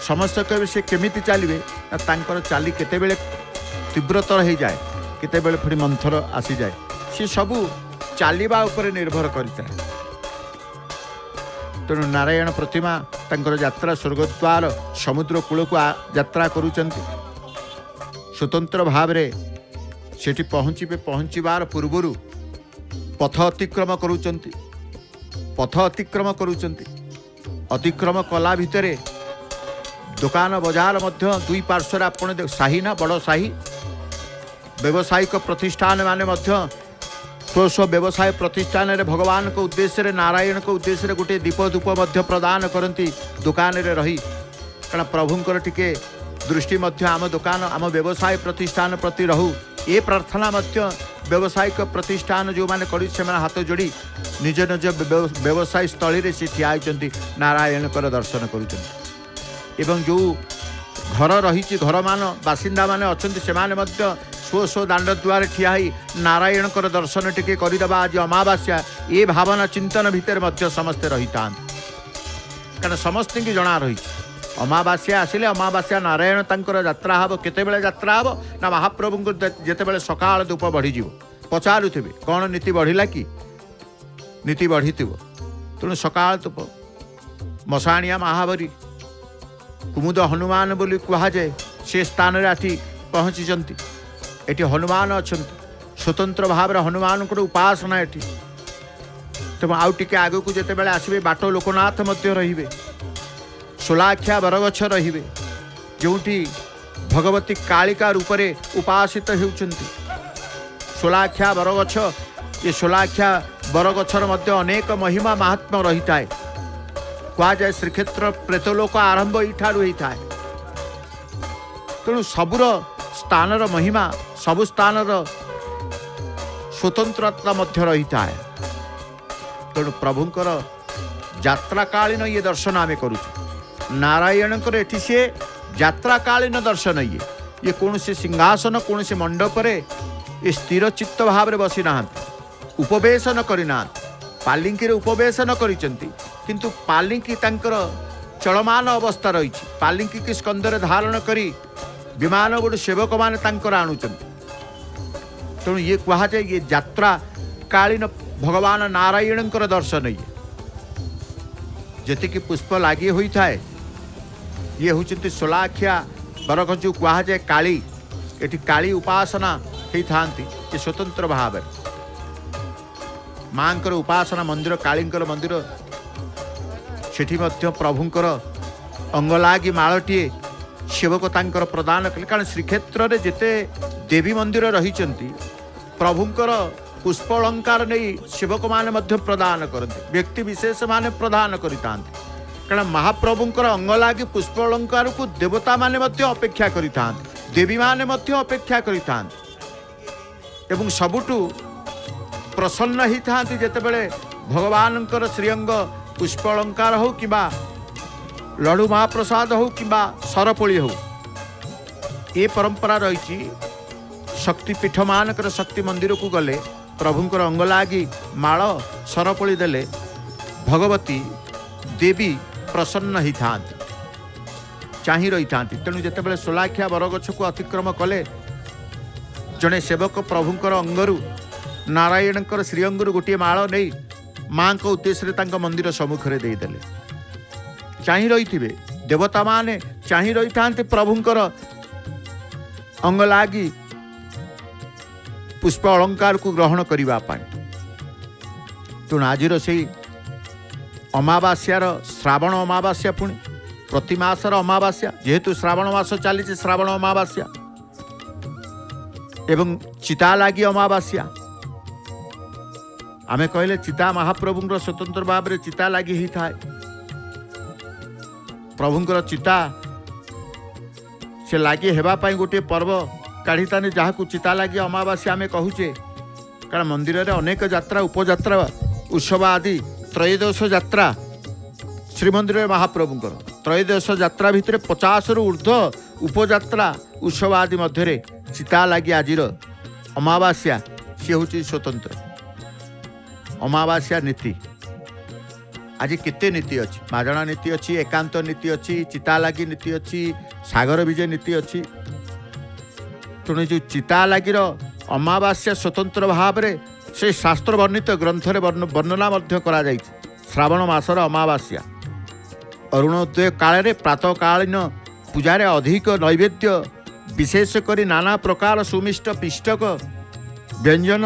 ସମସ୍ତେ କହିବେ ସେ କେମିତି ଚାଲିବେ ନା ତାଙ୍କର ଚାଲି କେତେବେଳେ ତୀବ୍ରତର ହେଇଯାଏ, କେତେବେଳେ ପୁଣି ମନ୍ଥର ଆସିଯାଏ। ସେ ସବୁ ଚାଲିବା ଉପରେ ନିର୍ଭର କରିଥାଏ। ତେଣୁ ନାରାୟଣ ପ୍ରତିମା ତାଙ୍କର ଯାତ୍ରା ସ୍ୱର୍ଗଦ୍ୱାର ସମୁଦ୍ର କୂଳକୁ ଯାତ୍ରା କରୁଛନ୍ତି। ସ୍ୱତନ୍ତ୍ର ଭାବରେ ସେଠି ପହଞ୍ଚିବାର ପୂର୍ବରୁ ପଥ ଅତିକ୍ରମ କରୁଛନ୍ତି। ଅତିକ୍ରମ କଲା ଭିତରେ ଦୋକାନ ବଜାର ମଧ୍ୟ ଦୁଇ ପାର୍ଶ୍ୱରେ ଆପଣ ସାହି ନା ବଡ଼ ସାହି, ବ୍ୟବସାୟିକ ପ୍ରତିଷ୍ଠାନ ମାନେ ମଧ୍ୟ ସ୍ୱ ବ୍ୟବସାୟ ପ୍ରତିଷ୍ଠାନରେ ଭଗବାନଙ୍କ ଉଦ୍ଦେଶ୍ୟରେ, ନାରାୟଣଙ୍କ ଉଦ୍ଦେଶ୍ୟରେ ଗୋଟିଏ ଦୀପ ଧୂପ ମଧ୍ୟ ପ୍ରଦାନ କରନ୍ତି ଦୋକାନରେ ରହି। କାରଣ ପ୍ରଭୁଙ୍କର ଟିକେ ଦୃଷ୍ଟି ମଧ୍ୟ ଆମ ଦୋକାନ, ଆମ ବ୍ୟବସାୟ ପ୍ରତିଷ୍ଠାନ ପ୍ରତି ରହୁ, ଏ ପ୍ରାର୍ଥନା ମଧ୍ୟ ବ୍ୟବସାୟିକ ପ୍ରତିଷ୍ଠାନ ଯେଉଁମାନେ କରି ସେମାନେ ହାତ ଯୋଡ଼ି ନିଜ ନିଜ ବ୍ୟବସାୟ ସ୍ଥଳୀରେ ସେ ଠିଆ ହୋଇଛନ୍ତି, ନାରାୟଣଙ୍କର ଦର୍ଶନ କରୁଛନ୍ତି। ଏବଂ ଯେଉଁ ଘର ରହିଛି, ଘରମାନ ବାସିନ୍ଦାମାନେ ଅଛନ୍ତି, ସେମାନେ ମଧ୍ୟ ସ୍ୱ ଦାଣ୍ଡ ଦୁଆରେ ଠିଆ ହୋଇ ନାରାୟଣଙ୍କର ଦର୍ଶନ ଟିକେ କରିଦେବା ଆଜି ଅମାବାସ୍ୟା, ଏ ଭାବନା ଚିନ୍ତନ ଭିତରେ ମଧ୍ୟ ସମସ୍ତେ ରହିଥାନ୍ତି। କାରଣ ସମସ୍ତଙ୍କୁ ଜଣା ରହିଛି ଅମାବାସ୍ୟା ଆସିଲେ ଅମାବାସ୍ୟା ନାରାୟଣ ତାଙ୍କର ଯାତ୍ରା ହେବ। କେତେବେଳେ ଯାତ୍ରା ହେବ ନା ମହାପ୍ରଭୁଙ୍କୁ ଯେତେବେଳେ ସକାଳ ଧୂପ ବଢ଼ିଯିବ, ପଚାରୁଥିବେ କ'ଣ ନୀତି ବଢ଼ିଲା କି? ନୀତି ବଢ଼ିଥିବ। ତେଣୁ ସକାଳ ଧୂପ, ମଶାଣିଆ ମହାବରୀ କୁମୁଦ ହନୁମାନ ବୋଲି କୁହାଯାଏ, ସେ ସ୍ଥାନରେ ଆସି ପହଞ୍ଚିଛନ୍ତି। ଏଠି ହନୁମାନ ଅଛନ୍ତି, ସ୍ୱତନ୍ତ୍ର ଭାବରେ ହନୁମାନଙ୍କର ଉପାସନା ଏଠି। ତେଣୁ ଆଉ ଟିକେ ଆଗକୁ ଯେତେବେଳେ ଆସିବେ, ବାଟ ଲୋକନାଥ ମଧ୍ୟ ରହିବେ, ସୋଲାଖିଆ ବରଗଛ ରହିବେ, ଯେଉଁଠି ଭଗବତୀ କାଳିକା ରୂପରେ ଉପାସିତ ହେଉଛନ୍ତି। ସୋଲାଖିଆ ବରଗଛ, ଏ ସୋଲାଖିଆ ବରଗଛର ମଧ୍ୟ ଅନେକ ମହିମା ମାହାତ୍ମ୍ୟ ରହିଥାଏ। କୁହାଯାଏ ଶ୍ରୀକ୍ଷେତ୍ର ପ୍ରେତଲୋକ ଆରମ୍ଭ ଏଇଠାରୁ ହେଇଥାଏ। ତେଣୁ ସବୁର ସ୍ଥାନର ମହିମା, ସବୁ ସ୍ଥାନର ସ୍ୱତନ୍ତ୍ରତା ମଧ୍ୟ ରହିଥାଏ। ତେଣୁ ପ୍ରଭୁଙ୍କର ଯାତ୍ରାକାଳୀନ ଇଏ ଦର୍ଶନ ଆମେ କରୁଛୁ। ନାରାୟଣଙ୍କର ଏଠି ସିଏ ଯାତ୍ରାକାଳୀନ ଦର୍ଶନ। ଇଏ କୌଣସି ସିଂହାସନ, କୌଣସି ମଣ୍ଡପରେ ଏ ସ୍ଥିର ଚିତ୍ତ ଭାବରେ ବସି ନାହାନ୍ତି, ଉପବେଶନ କରିନାହାନ୍ତି। ପାଲିଙ୍କିରେ ଉପବେଶନ କରିଛନ୍ତି, କିନ୍ତୁ ପାଲିଙ୍କି ତାଙ୍କର ଚଳମାନ ଅବସ୍ଥା ରହିଛି। ପାଲିଙ୍କିକି ସ୍କନ୍ଧରେ ଧାରଣ କରି ବିମାନ ବଡ଼ୁ ସେବକମାନେ ତାଙ୍କର ଆଣୁଛନ୍ତି। ତେଣୁ ଇଏ କୁହାଯାଏ ଇଏ ଯାତ୍ରାକାଳୀନ ଭଗବାନ ନାରାୟଣଙ୍କର ଦର୍ଶନ। ଯେତିକି ପୁଷ୍ପ ଲାଗି ହୋଇଥାଏ, ଇଏ ହେଉଛନ୍ତି ସୋଲାଖିଆ ବରଗଛ କୁହାଯାଏ କାଳୀ। ଏଠି କାଳୀ ଉପାସନା ହେଇଥାନ୍ତି ଏ ସ୍ୱତନ୍ତ୍ର ଭାବରେ। ମାଙ୍କର ଉପାସନା ମନ୍ଦିର, କାଳୀଙ୍କର ମନ୍ଦିର, ସେଠି ମଧ୍ୟ ପ୍ରଭୁଙ୍କର ଅଙ୍ଗଲାଗି ମାଳଟିଏ ସେବକ ତାଙ୍କର ପ୍ରଦାନ କଲେ। କାରଣ ଶ୍ରୀକ୍ଷେତ୍ରରେ ଯେତେ ଦେବୀ ମନ୍ଦିର ରହିଛନ୍ତି, ପ୍ରଭୁଙ୍କର ପୁଷ୍ପ ଅଳଙ୍କାର ନେଇ ସେବକମାନେ ମଧ୍ୟ ପ୍ରଦାନ କରନ୍ତି, ବ୍ୟକ୍ତି ବିଶେଷ ମାନେ ପ୍ରଦାନ କରିଥାନ୍ତି। କାରଣ ମହାପ୍ରଭୁଙ୍କର ଅଙ୍ଗଲାଗି ପୁଷ୍ପ ଅଳଙ୍କାରକୁ ଦେବତାମାନେ ମଧ୍ୟ ଅପେକ୍ଷା କରିଥାନ୍ତି, ଦେବୀମାନେ ମଧ୍ୟ ଅପେକ୍ଷା କରିଥାନ୍ତି। ଏବଂ ସବୁଠୁ ପ୍ରସନ୍ନ ହେଇଥାନ୍ତି ଯେତେବେଳେ ଭଗବାନଙ୍କର ଶ୍ରୀଅଙ୍ଗ ପୁଷ୍ପ ଅଳଙ୍କାର ହେଉ କିମ୍ବା ଲଡ଼ୁ ମହାପ୍ରସାଦ ହେଉ କିମ୍ବା ସରପଳି ହେଉ, ଏ ପରମ୍ପରା ରହିଛି। शक्तिपीठ मानकर शक्ति मंदिर को गले प्रभुंकर अंग लगी माल सरपली देले भगवती देवी प्रसन्न ही था चाही रही था। तेणु जितेबाला सोलाखिया बरगछ को अतिक्रम कले जड़े सेवक प्रभुंकर अंगरू नारायणकर श्रीअंगरू गोटे माल नहीं माँ को उद्देश्य मंदिर सम्मुखें देदेले चाही रही थे देवता माने चाही रही था प्रभुंकर अंग लगी पुष्प अलंकार को ग्रहण करने। तेणु आज से अमावास्यार श्रावण अमावास्या पुणी प्रति मासर अमावास्या जेहेतु श्रावण मास चली श्रावण अमावास्या एवं चिता लगी अमावास्या आमे कहले चिता महाप्रभुंर स्वतंत्र भाव में चिता लगी ही था प्रभुंर चिता से लगी हेबाई गोटे पर्व काढ़ी जहाँ को चिता लगी अमावास्या आमे कहूचे कारण मंदिर में अनेक यात्रा उपयात्रा उत्सव आदि त्रयोदश यात्रा श्रीमंदिर महाप्रभुंर त्रयोदश यात्रा भितर 50 रु ऊर्ध्व उपयात्रा उत्सव आदि मध्य चिता लगी आज अमावास्या सी हूँ स्वतंत्र अमावास्या नीति आज केते नीति अच्छी माजणा नीति अच्छी एकांत नीति अच्छी चिता लगी नीति अच्छी सागर विजय नीति अच्छी। तेणु जो चिता लगी अमावास्या स्वतंत्र भाव में से शास्त्र वर्णित ग्रंथरे वर्णना करा श्रावण मासर अमावास्या अरुणोदय काल प्रातःकालीन पूजा अधिक नैवेद्य विशेषकर नाना प्रकार सुमिष्ट पिष्टक व्यंजन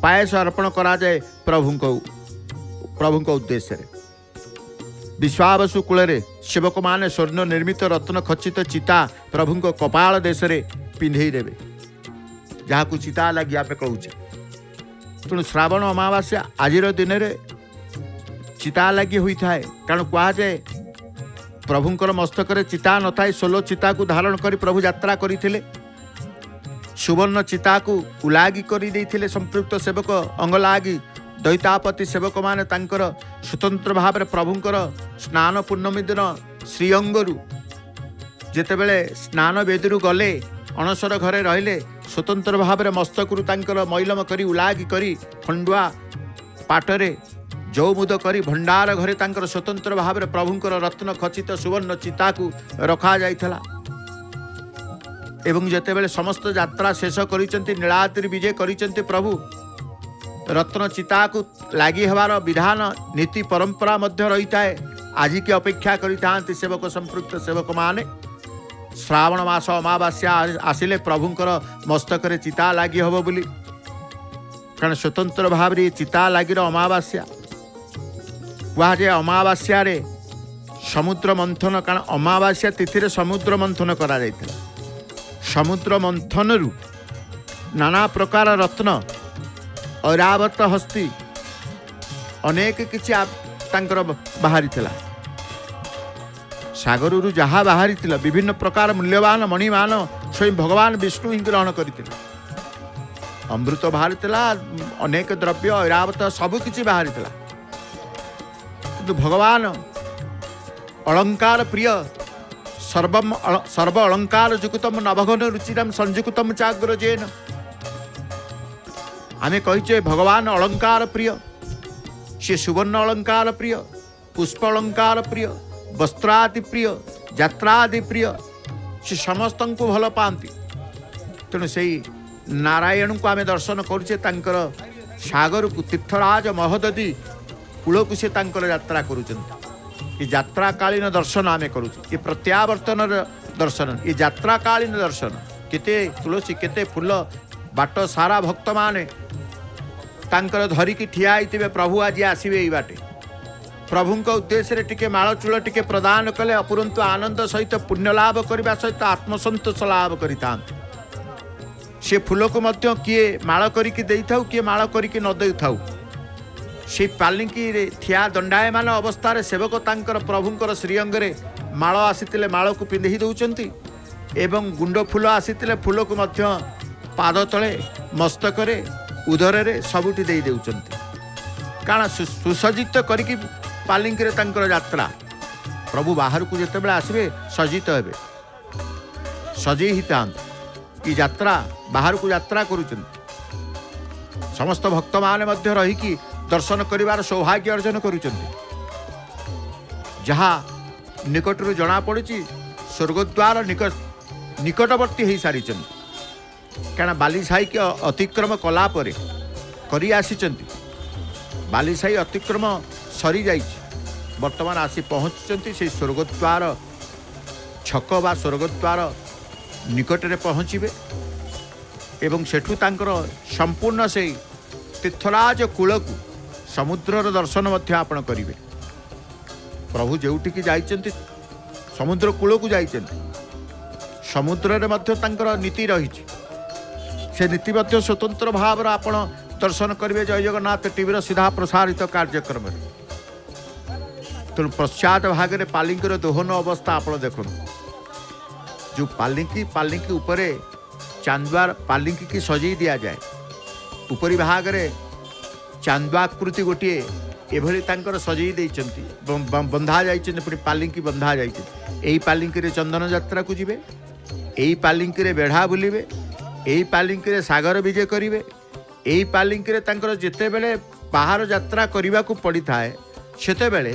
पायस अर्पण करा जाए प्रभु उद्देश्य विश्वावसु कूल सेवक माने स्वर्ण निर्मित रत्न खचित चिता प्रभु कपाल देश पिंधे देवे जहाँ को चिता लगी आप कहूचे। तेणु श्रावण अमावास्या आज दिन में चिता लगी होता है कारण कहुए प्रभुंकर मस्तक चिता न था सोलो चिता को धारण कर प्रभु यात्रा करते सुवर्ण चिता को उलागी कर संपृक्त सेवक अंगलागी दैतापति सेवक माने तांकर स्वतंत्र भाव में प्रभुंकर स्नान पूर्णमी दिन श्रीअंगरू जेतेबेले स्नान वेदरू गले अणसर घरे रहिले स्वतंत्र भाव में मस्तकरू तांकर मैलम करी उलागी करी खंडुआ पाटरे जौमुद करी भंडार घरे तांकर स्वतंत्र भाव में प्रभुंकर रत्न खचित सुवर्ण चिता को रखा जाइथला एवं जेतेबेले समस्त यात्रा शेष करिसेंती नीलाद्रि विजय करिसेंती प्रभु रत्न चिता को लगी हबार विधान नीति परंपरा मध्य रही है आज की अपेक्षा करि सेवक संपृक्त सेवक माने श्रावण मास अमावास्या आसिले प्रभुंकर मस्तक चिता लगी हम बोली कारण स्वतंत्र भाव में चिता लगी अमावास्या कहुए अमावास्या समुद्र मंथन कारण अमावास्या तिथि समुद्र मंथन करा जायतिला समुद्र मंथन रु नाना प्रकार रत्न ऐरावत हस्ती अनेक किछि बाहरी सागरु जहाँ बाहरी विभिन्न प्रकार मूल्यवान मणिमान स्वयं भगवान विष्णु ही ग्रहण करते अमृत बाहरी अनेक द्रव्य ऐरावत सबकि बाहरी किंतु भगवान अलंकार प्रिय सर्व अलंकार जुक्तम नवघन रुचिरम संजुक्तम चाग्रजेन आमे कहीचे भगवान अलंकार प्रिय से सुवर्ण अलंकार प्रिय पुष्प अलंकार प्रिय वस्त्रादि प्रिय यात्रादि प्रिय से समस्त को भल पाती। तेणु से नारायण को आमे दर्शन करुचे तांकर सागर को तीर्थराज महोदधी कूल को से तांकर यात्रा करुचंती ये यात्राकालीन दर्शन आमे करुचे ये प्रत्यावर्तन दर्शन ये यात्राकालीन दर्शन केते तुलसी केते फूल बाट सारा भक्त माने तांकर धरिकी ठिया होइतिबे प्रभु आज आसबे ये बाटे प्रभुंक उद्देश्य टिके माल चूल टिके प्रदान कले अपुरंतु आनंद सहित पुण्य लाभ करने सहित आत्मसंतोष लाभ करिता से फूल को मध्य किए माल करिकी देइथाउ किए माल करिकी न देइथाउ से पालिकी ठिया दंडायमान अवस्था सेवक तांकर प्रभुंकर श्रीअंगरे माल आसीतिले माल को पिंधि दउचंती एवं गुंड फूल आसीतिले फूल को मध्य पाद तले मस्तकरे उदर सबुठी दे देउचंती कारण सुसज्जित करिकी पालिंकी तांकर यात्रा प्रभु बाहर को जिते बड़े आसबे सज्जित हेबे सजई ही था ये यात्रा बाहर को यात्रा करुचंती समस्त भक्त माने मध्य रहीकि दर्शन करिवार सौभाग्य अर्जन करुचंती जहाँ निकटरू जना पड़ुची स्वर्गद्वार निकटवर्ती हो सारी क्या बालीसाई के अतिक्रम कला परे करी आसीचंती बालीसाई अतिक्रम सरी जाइछि वर्तमान आसी पहुँचुचंती से स्वर्गद्वार छक बा स्वर्गद्वार निकटरे पहुँचे एवं सेठू तांकर संपूर्ण से तीर्थराज कूल को समुद्रर दर्शन मध्य आपण करिवे प्रभु जोटिकी जाइचंती समुद्र कूल को जाइचंती समुद्र रे मध्य तांकर नीति रही से नीति मध्य स्वतंत्र भाव आपण दर्शन करेंगे जय जगन्नाथ टीवी सीधा प्रसारित कार्यक्रम तेणु पश्चात भागे पालिंकीर दोहन अवस्था आप देखो जो पालिंकी उपरे चांदुआ पालिंकी की सजई दि जाए उपरी भाग में चांदुआकृति गोटे एभली तांकर सजई देइचंती बंधा जाइचंती पुणी पालिंकी बंधा जाइचंती एही पालिंकी रे चंदन यात्रा को जिवे एही पालिंकी रे बेढ़ा बुलिवे एही पालिंकी रे सागर विजय करिवे एही पालिंकी रे तांकर जेते बेले बाहर यात्रा करने को पड़ी थाए सेते बेले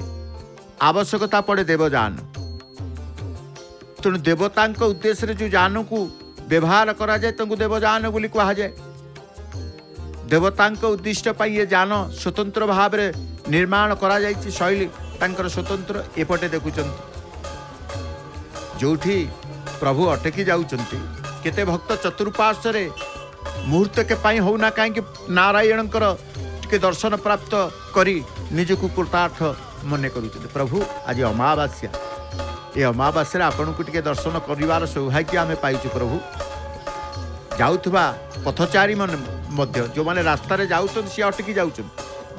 आवश्यकता पड़े देवजान तेणु देवता उद्देश्य रे जो जान को व्यवहार करा जाए तांको देवजान बोली कहा जाए देवता उद्दिष्ट पाई ये जान स्वतंत्र भाव में निर्माण करा जाइछि शैली तांकर स्वतंत्र एपटे देखुचंती जोठी प्रभु अटकी जाउचंती केते भक्त चतुर्पार्श्व मुहूर्त के पाई होना कहीं नारायणकर के दर्शन प्राप्त करी निजको कृतार्थ मन करुचंती प्रभु आज अमावास्या ये अमावास्या आपन को टिके दर्शन करिवार सौभाग्य आमे पाइछु प्रभु जाउथबा पथचारी मन मध्य जो माने रास्ता रे जाउछन सी अटकी जाउछन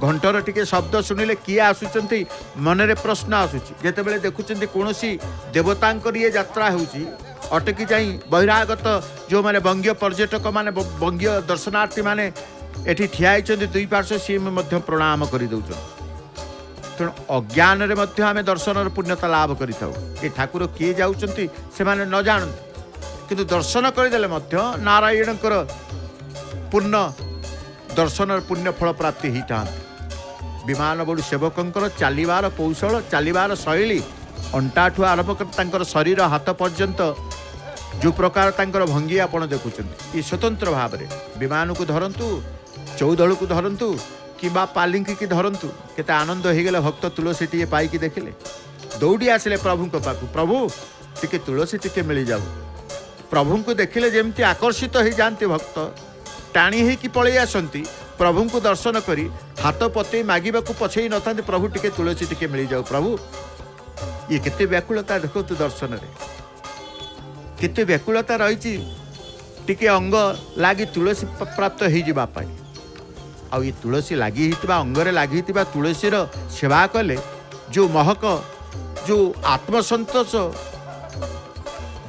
घंटर टिके शब्द सुनिले किए आसुचंती मनरे प्रश्न आसुची जेते बेले देखुचंती कोनोसी देवतांकर ये यात्रा होउची अटकी जाई बहिरागत जो माने बंगीय पर्यटक माने बंगीय दर्शनार्थी माने एठी ठिया होइचंती दुई पार्श्व सी मध्य प्रणाम करि दउछन तेणु अज्ञान रे मध्य आमे दर्शन पुण्यता लाभ करिथाउ ए ठाकुर किए जाउचंती से माने न जानती किंतु दर्शन करदेले मध्य नारायणकर पूर्ण दर्शन पुण्य फल प्राप्ति होता विमान बड़ू सेवकंकर चलिबार कौशल चलिबार शैली अंटाठू आरंभ कर शरीर हाथ पर्यंत जो प्रकार तांकर भंगी आपण देखुचंती ये स्वतंत्र भाव में विमान को धरंतु चौदल को धरंतु किंबा पालिंकी की धरंतु केते आनंद हो गले भक्त तुलसी टी पाई देखिले दौड़ी आसिले प्रभु को पाखु प्रभु टिके तुलसी टिके मिल जाऊ प्रभु को देखिले जेमती आकर्षित हो जाती भक्त टाणी होगी पलि आसती प्रभु को दर्शन करी हाथ पते मागिबा को पछई न था प्रभु टिके तुलसी टिके मिल जाऊ प्रभु ये केते व्याकुलता देखो तु दर्शन रे केते व्याकुलता रही टिके अंग लागी तुलसी प्राप्त हो जावा आ ये तुलसी लगी अंगरे लगी तुलसी सेवा कले जो महक जो आत्मसंतोष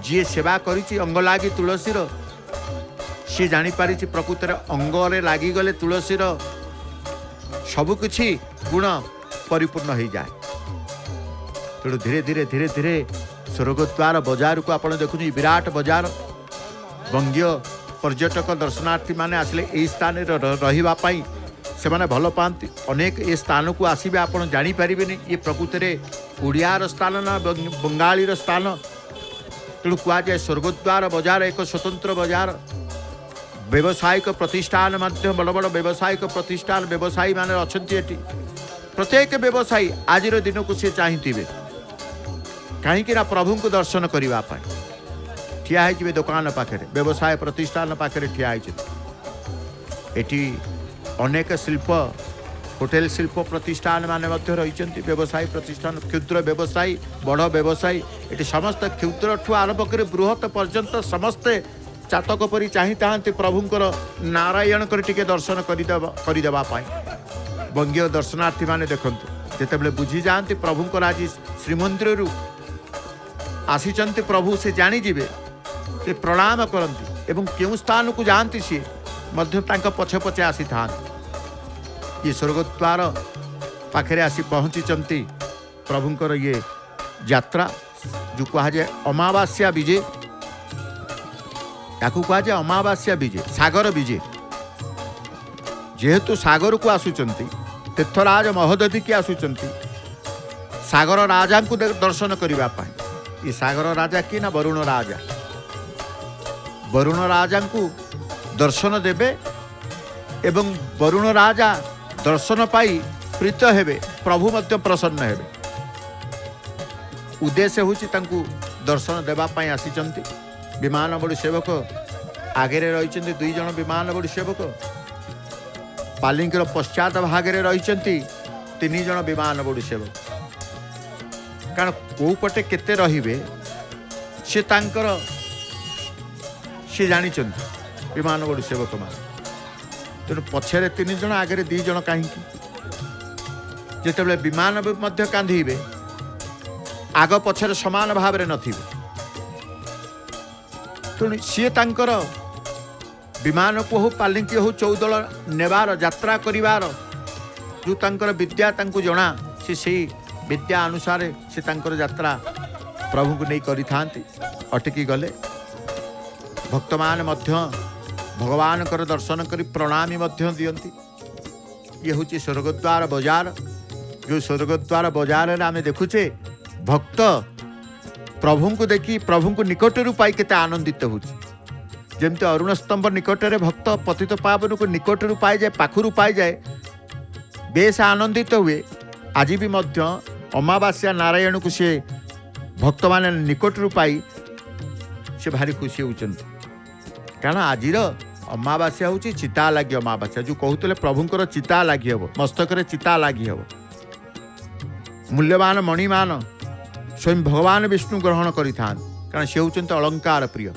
जी सेवा करी अंग लगी तुलसीर सी जापारी प्रकृत अंगरे लगिगले तुलसीर सबकि गुण परिपूर्ण हो जाए तेणु धीरे धीरे धीरे धीरे स्वर्गद्वार बजार को आप देखुं विराट बजार बंगीय पर्यटक दर्शनार्थी माने आसिले यही स्थान रही से माने भल पाती अनेक ये स्थान को आसबे आप जापर ये प्रकृत में ओडियार स्थान ना बंगालीर स्थान तेणु कहुए स्वर्गद्वार बजार एक स्वतंत्र बजार व्यावसायिक प्रतिष्ठान मध्य बड़ बड़ व्यावसायिक प्रतिष्ठान व्यवसायी माने अछंती एटी प्रत्येक व्यवसायी आज दिन को सी चाहिए कहीं प्रभु को दर्शन करने ठिया हो दुकान पाखे व्यवसाय प्रतिष्ठान पाखे ठिया होती अनेक शिल्प होटेल शिल्प प्रतिष्ठान माने मध्य रही व्यवसायी प्रतिष्ठान क्षुद्र व्यवसायी बड़ व्यवसायी ये समस्त क्षुद्र ठू आरंभ कर बृहत पर्यंत समस्ते चातक परी चाहती प्रभुंकर नारायण कर टिके दर्शन करदेवा बंगीय दर्शनार्थी माने देखंतु जेतेबेले बुझी जाती प्रभुंकर आज श्रीमंदिर आसीचंती प्रभु से जानीजे से प्रणाम करती एवं क्यों स्थान को जाती सी मध्य पछे पछे आसी था ये स्वर्गद्वार पाखे आसी पहुँची प्रभुंकर ये यात्रा जो कहा जाए अमावास्या विजय या कहुए अमावास्या विजे सागर विजे जेहेतु सागर को आसुचंती तीर्थराज महोदधि की आसुचंती सागर राजा को दर्शन करने ये सागर राजा कि ना वरुण राजा वरुण राजा को दर्शन देवे एवं वरुण राजा दर्शन पाई प्रीत हेबे प्रभु मध्य प्रसन्न हेबे उद्देश्य होची तांकु दर्शन देवा पाई आसीचंती विमान बड़ी सेवक आगे रही दुई जन विमान बड़ी सेवक पालिंकर पश्चात भागे रही तीन जन विमान बड़ी सेवक कारण कौ पटे केते रहिबे से तांकर से जानी विमान बड़ी सेवक मान तेणु पछरे तीन जन आगे दी जन कहीं जिते विमान मध्य कांधीबे आग पछरे समान भाव में नथिबे तेणु सी तांकर विमान को हो पालिंकी हो चौदल नेबार यात्रा करिवार जो तांकर विद्या तांको जणा से विद्या अनुसार से तांकर यात्रा प्रभु को नहीं करि थांती अटकी गले भक्त मान मध्य भगवान कर दर्शन करी प्रणामी मध्य दियंती ये हूँ स्वर्गद्वार बजार जो स्वर्गद्वार बजार आम देखुचे भक्त प्रभु को देखी प्रभु को निकटर पाई केते आनंदित होमती अरुण स्तंभ निकटरे भक्त पतित पावन को निकटर पाई जाए पाखुर पाई जाए बेस आनंदित हुए आज भी मध्य अमावास्या नारायण को सी भक्त मान निकटर पाई से भारी खुशी होती कारण आज अमावास्या हूँ चिता लगी अमावास्या जो कहते प्रभुंर चिता लगी हम मस्तक चिता लगी हम मूल्यवान मणिमान स्वयं भगवान विष्णु ग्रहण कारण से होती अलंकार प्रिय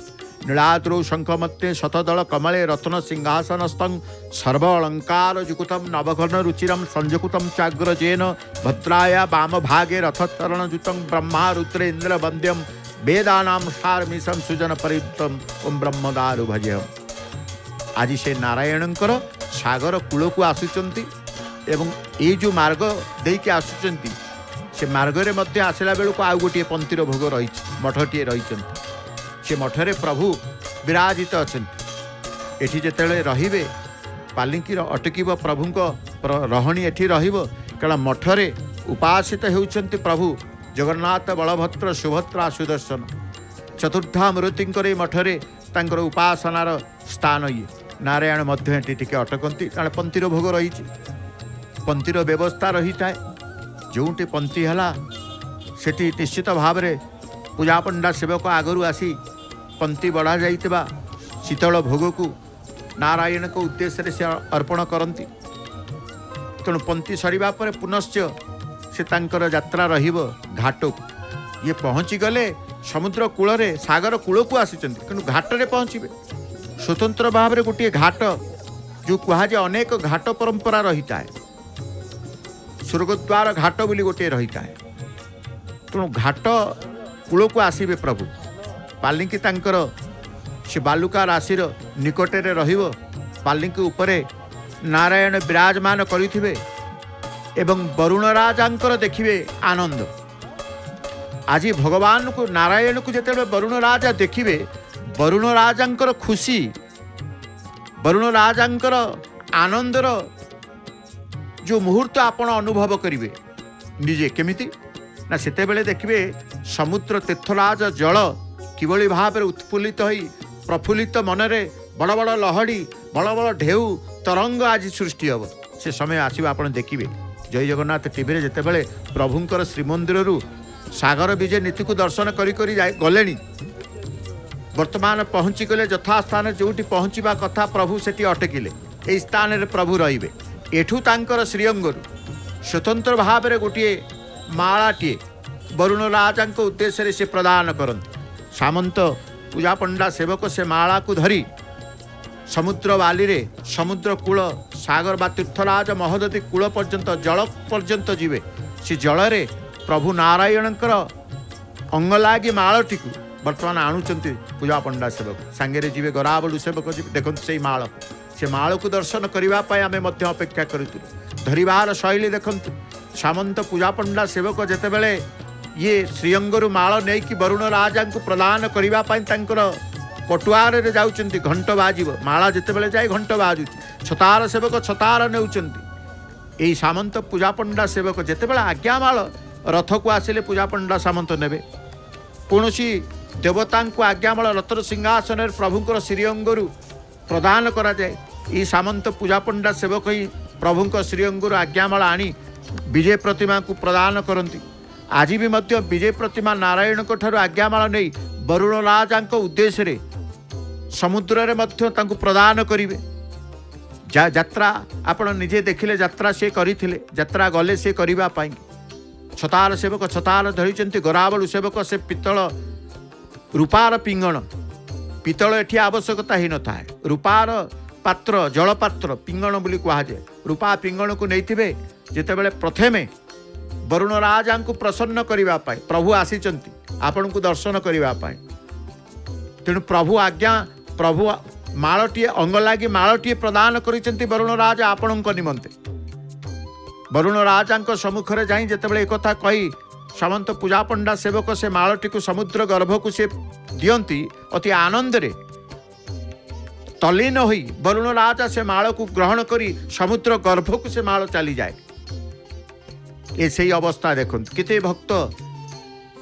नीलाद्रौ शंखमत्ते शतदल कमले रत्न सिंहासनस्थं सर्व अलंकार जुकुतम नवघन रुचिरम संजुकुतम चाग्रजेन भद्राया वाम भागे रथचरण जुतम ब्रह्मा रुद्र इंद्र वंद्यम वेदानाम सारमीशम सुजन परितम ओम ब्रह्मदारु भजेय आज से नारायणकर सागर कूल को आसुचंती एवं ये जो मार्ग देके आसुचंती से मार्गरे मध्य आसला बेलू को आउ गोटे पंक्तिर भोग रही मठटीए रही से मठरे प्रभु विराजित अच्छा एठी जेतेले रहिबे पालिंकीर अटकिब प्रभुंक रहणी एठी रहिबो कारण मठरे उपासित हेउचंती प्रभु जगन्नाथ बलभद्र सुभद्रा सुदर्शन चतुर्धा मूर्तिंकर मठरे तांकर उपासनार स्थान ये नारायण मध्य एटी टिके अटकंती कारण पंक्तिर भोग रही पंक्तिर व्यवस्था रही थाए जोटी पंक्ति है सेठी निश्चित भाव में पूजा पंडा सेवक आगरू आसी पंक्ति बढ़ा जाइतिबा शीतल भोग को नारायण को उद्देश्य से अर्पण करती तेणु पंक्ति सरिबा पर पुनश्च से तांकर यात्रा रहिबो घाट ये पहुँची गले समुद्र कूल रे सागर कूल को आसिचंती किंतु घाट रे पहुँचे स्वतंत्र भाव में गोटे घाट जो कहुए अनेक घाट परंपरा रही है स्वर्गद्वार घाट बोली गोटे रही है तेणु घाट कूल को आसबे प्रभु पालिंकी तांकर से बालुका राशि निकटरे रहिबो पालिंकी उपरे नारायण विराजमान करिथिबे एवं वरुण राजांकर देखिबे आनंद आज भगवान को नारायण को जेते वरुण राजा देखिबे वरुण राजांकर खुशी वरुण राजांकर आनंदर जो मुहूर्त आपण अनुभव करिवे निजे केमिति ना सेते बेले देखिबे समुद्र तीर्थराज जल किभली भाव में उत्फुल्लित होई प्रफुल्लित मनरे बड़ बड़ लहड़ी बड़ बड़ ढेउ तरंग आज सृष्टि हम से समय आसवा आप देखिए जय जगन्नाथ टीवी जिते बड़े प्रभुंकर श्रीमंदिर सागर विजय नीति को दर्शन करी गले वर्तमान पहुँची गले यथास्थान जो पहुँचवा कथा प्रभु से अटकिले यही स्थान में प्रभु रे एठू तांकर श्रीअंगरू स्वतंत्र भाव में गोटे मालाटे वरुण राजा उद्देश्य से प्रदान करते सामंत पूजा पंडा सेवक से माला को धरी समुद्र बाली रे समुद्र कूल सागर बा तीर्थराज महोदधि कूल पर्यंत जल पर्यंत जीवे से जल रे प्रभु नारायणकर अंग लगी मालटी को बर्तमान आणुचंती पूजा पंडा सेवक सांगे जीवे गराबलू सेवक जी देखते से माल को दर्शन करने आम अपेक्षा करूँ धरिबार शैली देखु सामंत पूजा पंडा सेवक जेते बेले ये श्रीअंगरू माल नहीं कि वरुण राजा को प्रदान करने पटुआर रे जाउचंती घंट बाजिबो माला जेते बेले जाय घंट बाजुची छतार सेवक छतार नेउचंती एई सामंत पूजा पंडा सेवक जेते बेले आज्ञामाल रथ को आसिले पूजा पंडा सामंत नेबे कौनसी देवता को आज्ञामाल रथर सिंहासन प्रभुंकर श्रीअंगरु प्रदान करा जाए ई सामंत पूजा पंडा सेवक ही प्रभुंक श्रीअंगरु आज्ञामाल आनी विजय प्रतिमा को प्रदान करती आज भी मध्य विजय प्रतिमा नारायण को ठारू आज्ञामाल नहीं वरुण राजा उद्देश्य रे समुद्र रे मध्य तांको प्रदान करिवे यात्रा आपण निजे देखिले यात्रा से करिथिले यात्रा गले से करिबा पाई छतार सेवक छतार धरिचंती गराबलु सेवक से पितल रूपार पिंगण पितल एठी आवश्यकता ही न थाए रूपार पात्र जल पात्र पिंगण बोली कहा जाए रूपा पिंगण को नैथिबे जेतेबेले प्रथमे वरुण राजा को प्रसन्न करिबा पाई प्रभु आसीचंती आपण को दर्शन करिबा पाई तेणु प्रभु आज्ञा प्रभु मालटीए अंग लागी मालटीए प्रदान करिचंती वरुण राजा आपणक निमंते वरुण राजा सम्मुख में जाई जेतेबेले एक कथा कही सामंत पूजा पंडा सेवक से मालटी को समुद्र गर्भ को से दियंती अति आनंद रे तलीन होई वरुण राजा से माल को ग्रहण करी समुद्र गर्भ को से माल चली जाए ये सही अवस्था देखो किते भक्त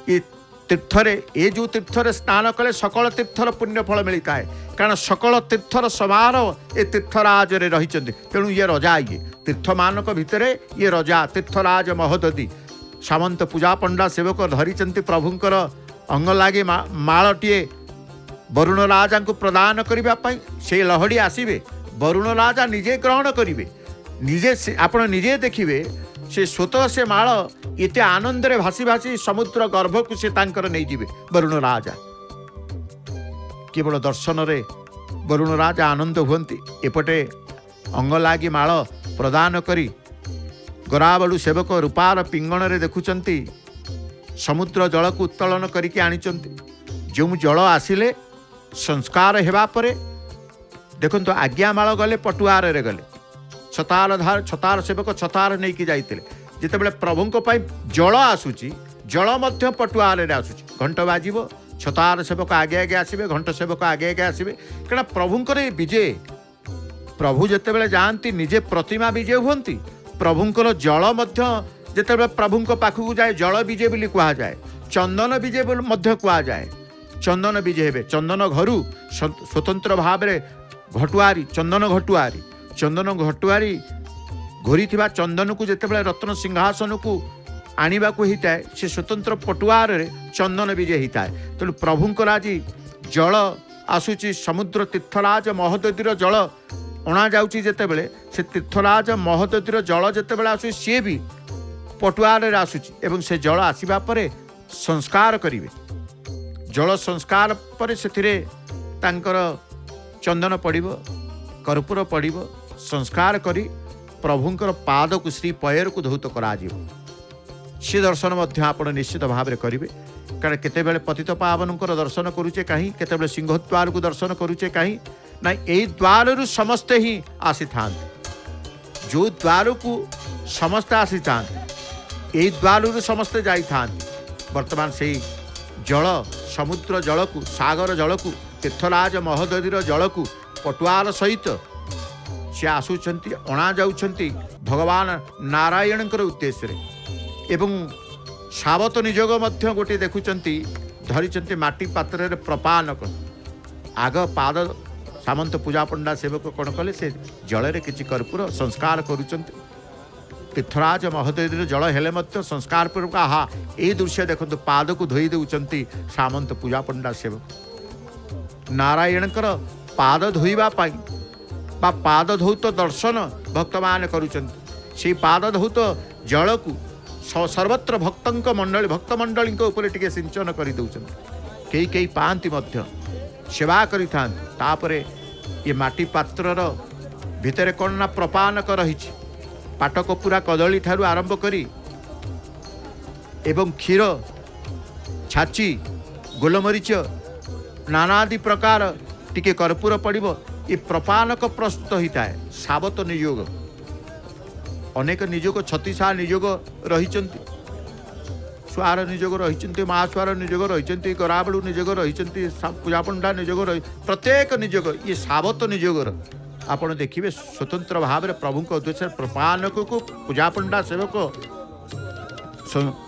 ये तीर्थरे ये जो तीर्थरे स्नान कले सकल तीर्थर पुण्य फल मिलता है कारण सकल तीर्थर समारोह ये तीर्थराज रे रही तेणु ये रजा ये तीर्थ मानक भितर ये रजा तीर्थराज महोदधी सामंत पूजा पंडा सेवक धरिचंती प्रभुंकर अंग लागे मालटीए वरुण राजा को प्रदान करने से लहड़ी आसवे वरुण राजा निजे ग्रहण करेंगे निजे आपण निजे देखिए से स्वतः से माल इते आनंद रे भासी भासी समुद्र गर्भ को से तांकर नहीं जीवे वरुण राजा केवल दर्शन रे वरुण राजा आनंद हुंती एपटे अंग लागी माल प्रदान करी गराबलु सेवक रूपार पिंगण रे देखुचंती समुद्र जल को उत्तोलन करके आनिचंती जो जल आसिले संस्कार हेबा परे देखंतु आज्ञामाल गले पटुआर रे गले छतार सेवक छतार नहीं कि जाइतिले जेतेबेले प्रभुंक पई जल आसुची जल मध्य पटुआर रे आसुची घंट बाजिबो छतार सेवक आगे आगे आसिबे घंट सेवक आगे आगे आसिबे कारण प्रभुंकर विजय प्रभु जेतेबेले जानती निजे प्रतिमा विजय हुंती प्रभुंकर जल मध्य जेतेबेले प्रभुंक पाखु जाए जल विजय बोली कहा जाए चंदन विजय मध्य कहा जाए चंदन विजय हेबे चंदन घरु स्वतंत्र भाव रे घटुआरी चंदन घटुआरी घोरी थिबा चंदन को जेतेबेले रत्न सिंहासन को आनिबा को हिता है से स्वतंत्र पटुआर रे चंदन विजय हिता है तेणु प्रभुंकर आज जल आसुची समुद्र तीर्थराज महोदधीर जल अणा जाउची जेतेबेले से तीर्थराज महोदधीर जल जेतेबेले आसु सी भी पटुआर रे आसुची एवं से जल आसीबा परे संस्कार करिवे जल संस्कार पर से तांकर चंदन पड़िबो कर्पूर पड़िबो संस्कार करी प्रभुंकर पाद को श्री पयर को धौत कराजिबो से दर्शन मध्य आपण निश्चित भाव में करेंगे कारण केतेबेले पतित पावनकर दर्शन करुचे कहीं केतेबेले सिंहद्वार को दर्शन करुचे कहीं ना यही द्वार समस्ते ही आसी था जो द्वार को समस्ते आसी था यही द्वार समस्ते जाई था वर्तमान से जल समुद्र जल को सागर जल को तीर्थराज महोदधीर जल को पटुआर सहित से आसुचंती अणा जाउछंती भगवान नारायण उद्देश्य रे एवं सावत निजोग मध्य गोटे देखुचंती धरिचंती माटी पात्र रे प्रपानक आग पाद सामंत पूजा पंडा सेवक कौन कले से जल रे किछि कर्पूर संस्कार करुचंती तीर्थराज महोदय जल हेले मध्य संस्कार पूर्वक आहा यही दृश्य देखो पाद को धोई देउचंती सामंत पूजा पंडा सेवक नारायणकर पाद धोइबा पाई बा पाद धौत दर्शन भक्त मान करुचंती से पाद धौत जल को सर्वत्र भक्तंक मंडली भक्त मंडली ऊपर टिके सिंचन कर दउचंती कई कई पांति मध्य सेवा करि थांती तापरे ये माटी पात्रर भितरे कौन ना प्रपानक रही पाटकपुरा कदली ठारू आरंभ करी एवं क्षीर छाची गोलमरीच नानादि प्रकार टिके कर्पूर पड़िबो ये प्रपानक प्रस्तुत होता है सावत नियोग अनेक नियोग 36 नियोग रही सुआर निजोग रही महासुआर निजोग रही गराबड़ू निजोग रही पूजा पंडा निजोग रही प्रत्येक निजोग ये सावत निजोगर आपण देखिए स्वतंत्र भाव में प्रभु उद्देश्य प्रपानक को पूजा पंडा सेवक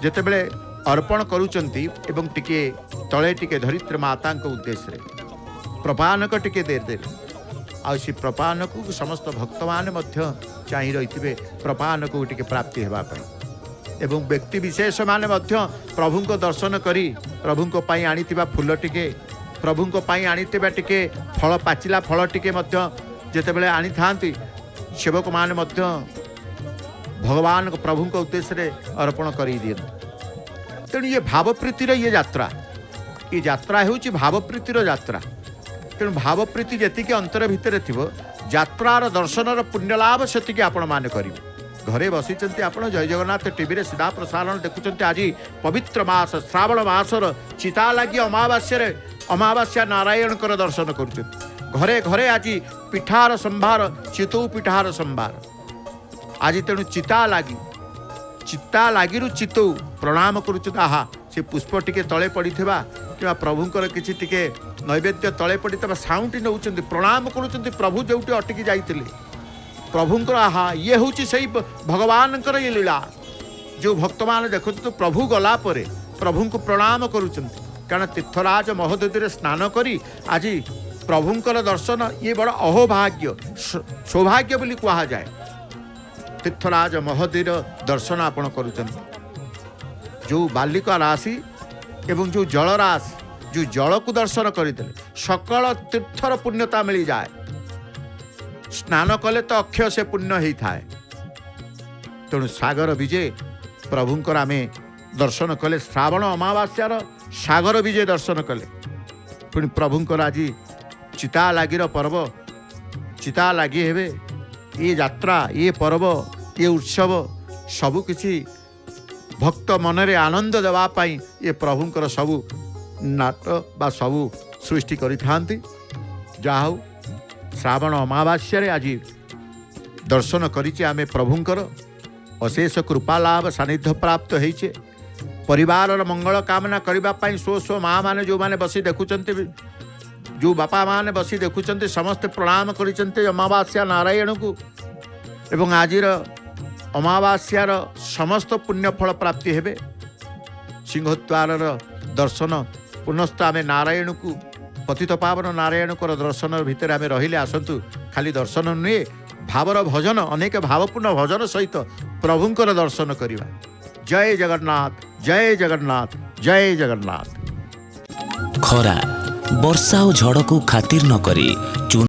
जिते बड़े अर्पण करुचंती एवं टिके तले टिके धरित्र माता उद्देश्य प्रपानक टिके दे आसी प्रपानक समस्त भक्त मैंने चाह रही प्रपानक टिके प्राप्ति होगापी एवं व्यक्ति विशेष माने प्रभु को दर्शन करी प्रभु को पाई आनीतिबा फूल टिके प्रभु को पाई आनीतिबा टिके फल पाचिला फल टिके जेते बेले आनी थांती सेवक माने भगवान प्रभु को उद्देश्य अर्पण कर दिए। तेणु ये भावप्रीतिर ये यात्रा हूँ भावप्रीतिर यात्रा। तेणु भावप्रीति जी अंतर भितर थी यात्रार दर्शनर पुण्यलाभ से आपण मैंने करेंगे। घरे बसी आप जय जगन्नाथ टीवी सीधा प्रसारण देखुं आज पवित्र मास श्रावण मासर चिता लगी अमावास्या नारायण दर्शन कर घरे घरे आज पिठार संभार चितौ पिठार संभार आज तेणु चिता लगी चितौ प्रणाम करुहा से पुष्प टिके तले पड़ी कि प्रभुंर किसी टिके नैवेद्य तले पड़ी साउंटी नौ प्रणाम करुँच प्रभु जो अटकी जाइए प्रभुंर आहा ये हूँ से भगवान ये लीला जो भक्त मान देखु तो प्रभु गला परे प्रभु को प्रणाम करुँच कारण तीर्थराज महोदधि स्नान करी आज प्रभुंर दर्शन ये बड़ा अहोभाग्य सौभाग्य बोली कहा जाए। तीर्थराज महोदधि दर्शन आपण करुँच जो बालिका राशि एवं जो जल राशि जो जल को दर्शन करदे सकल तीर्थर पुण्यता मिल जाए। स्नान कले तो अक्षय से पुण्य ही थाए। तेणु सागर विजय प्रभुंकर आमे दर्शन कले श्रावण अमावास्यार सागर विजय दर्शन कले पुणी प्रभुंकर आज चिता लागिर पर्व चिता लगी हेबे ये यात्रा ये पर्व ये उत्सव सबु किसी भक्त मनरे आनंद देवाई ये प्रभुंकर सबु नाट बा सबु सृष्टि करि थांती। जा हूँ श्रावण अमावास्या आज दर्शन करिचे आमे प्रभुंकर अशेष कृपा लाभ सानिध्य प्राप्त होइचे। परिवार मंगल कामना करने स्व स्व माँ मैंने जो मैंने बसी देखुंत जो बापा माने बसी देखुंत समस्ते प्रणाम करिसेंते अमावास्या नारायण को एवं आजिर अमावास्यार समस्त पुण्यफल प्राप्ति हेबे। सिंहद्वार दर्शन पुनस्त आमे नारायण को पतित पावन नारायण को दर्शन भितर आमे रहिले आसतु खाली दर्शन नुहे भावर भजन अनेक भावपूर्ण भजन सहित प्रभुंकर दर्शन करिबा। जय जगन्नाथ जय जगन्नाथ जय जगन्नाथ। खरा वर्षा और झड़ को खातिर न करी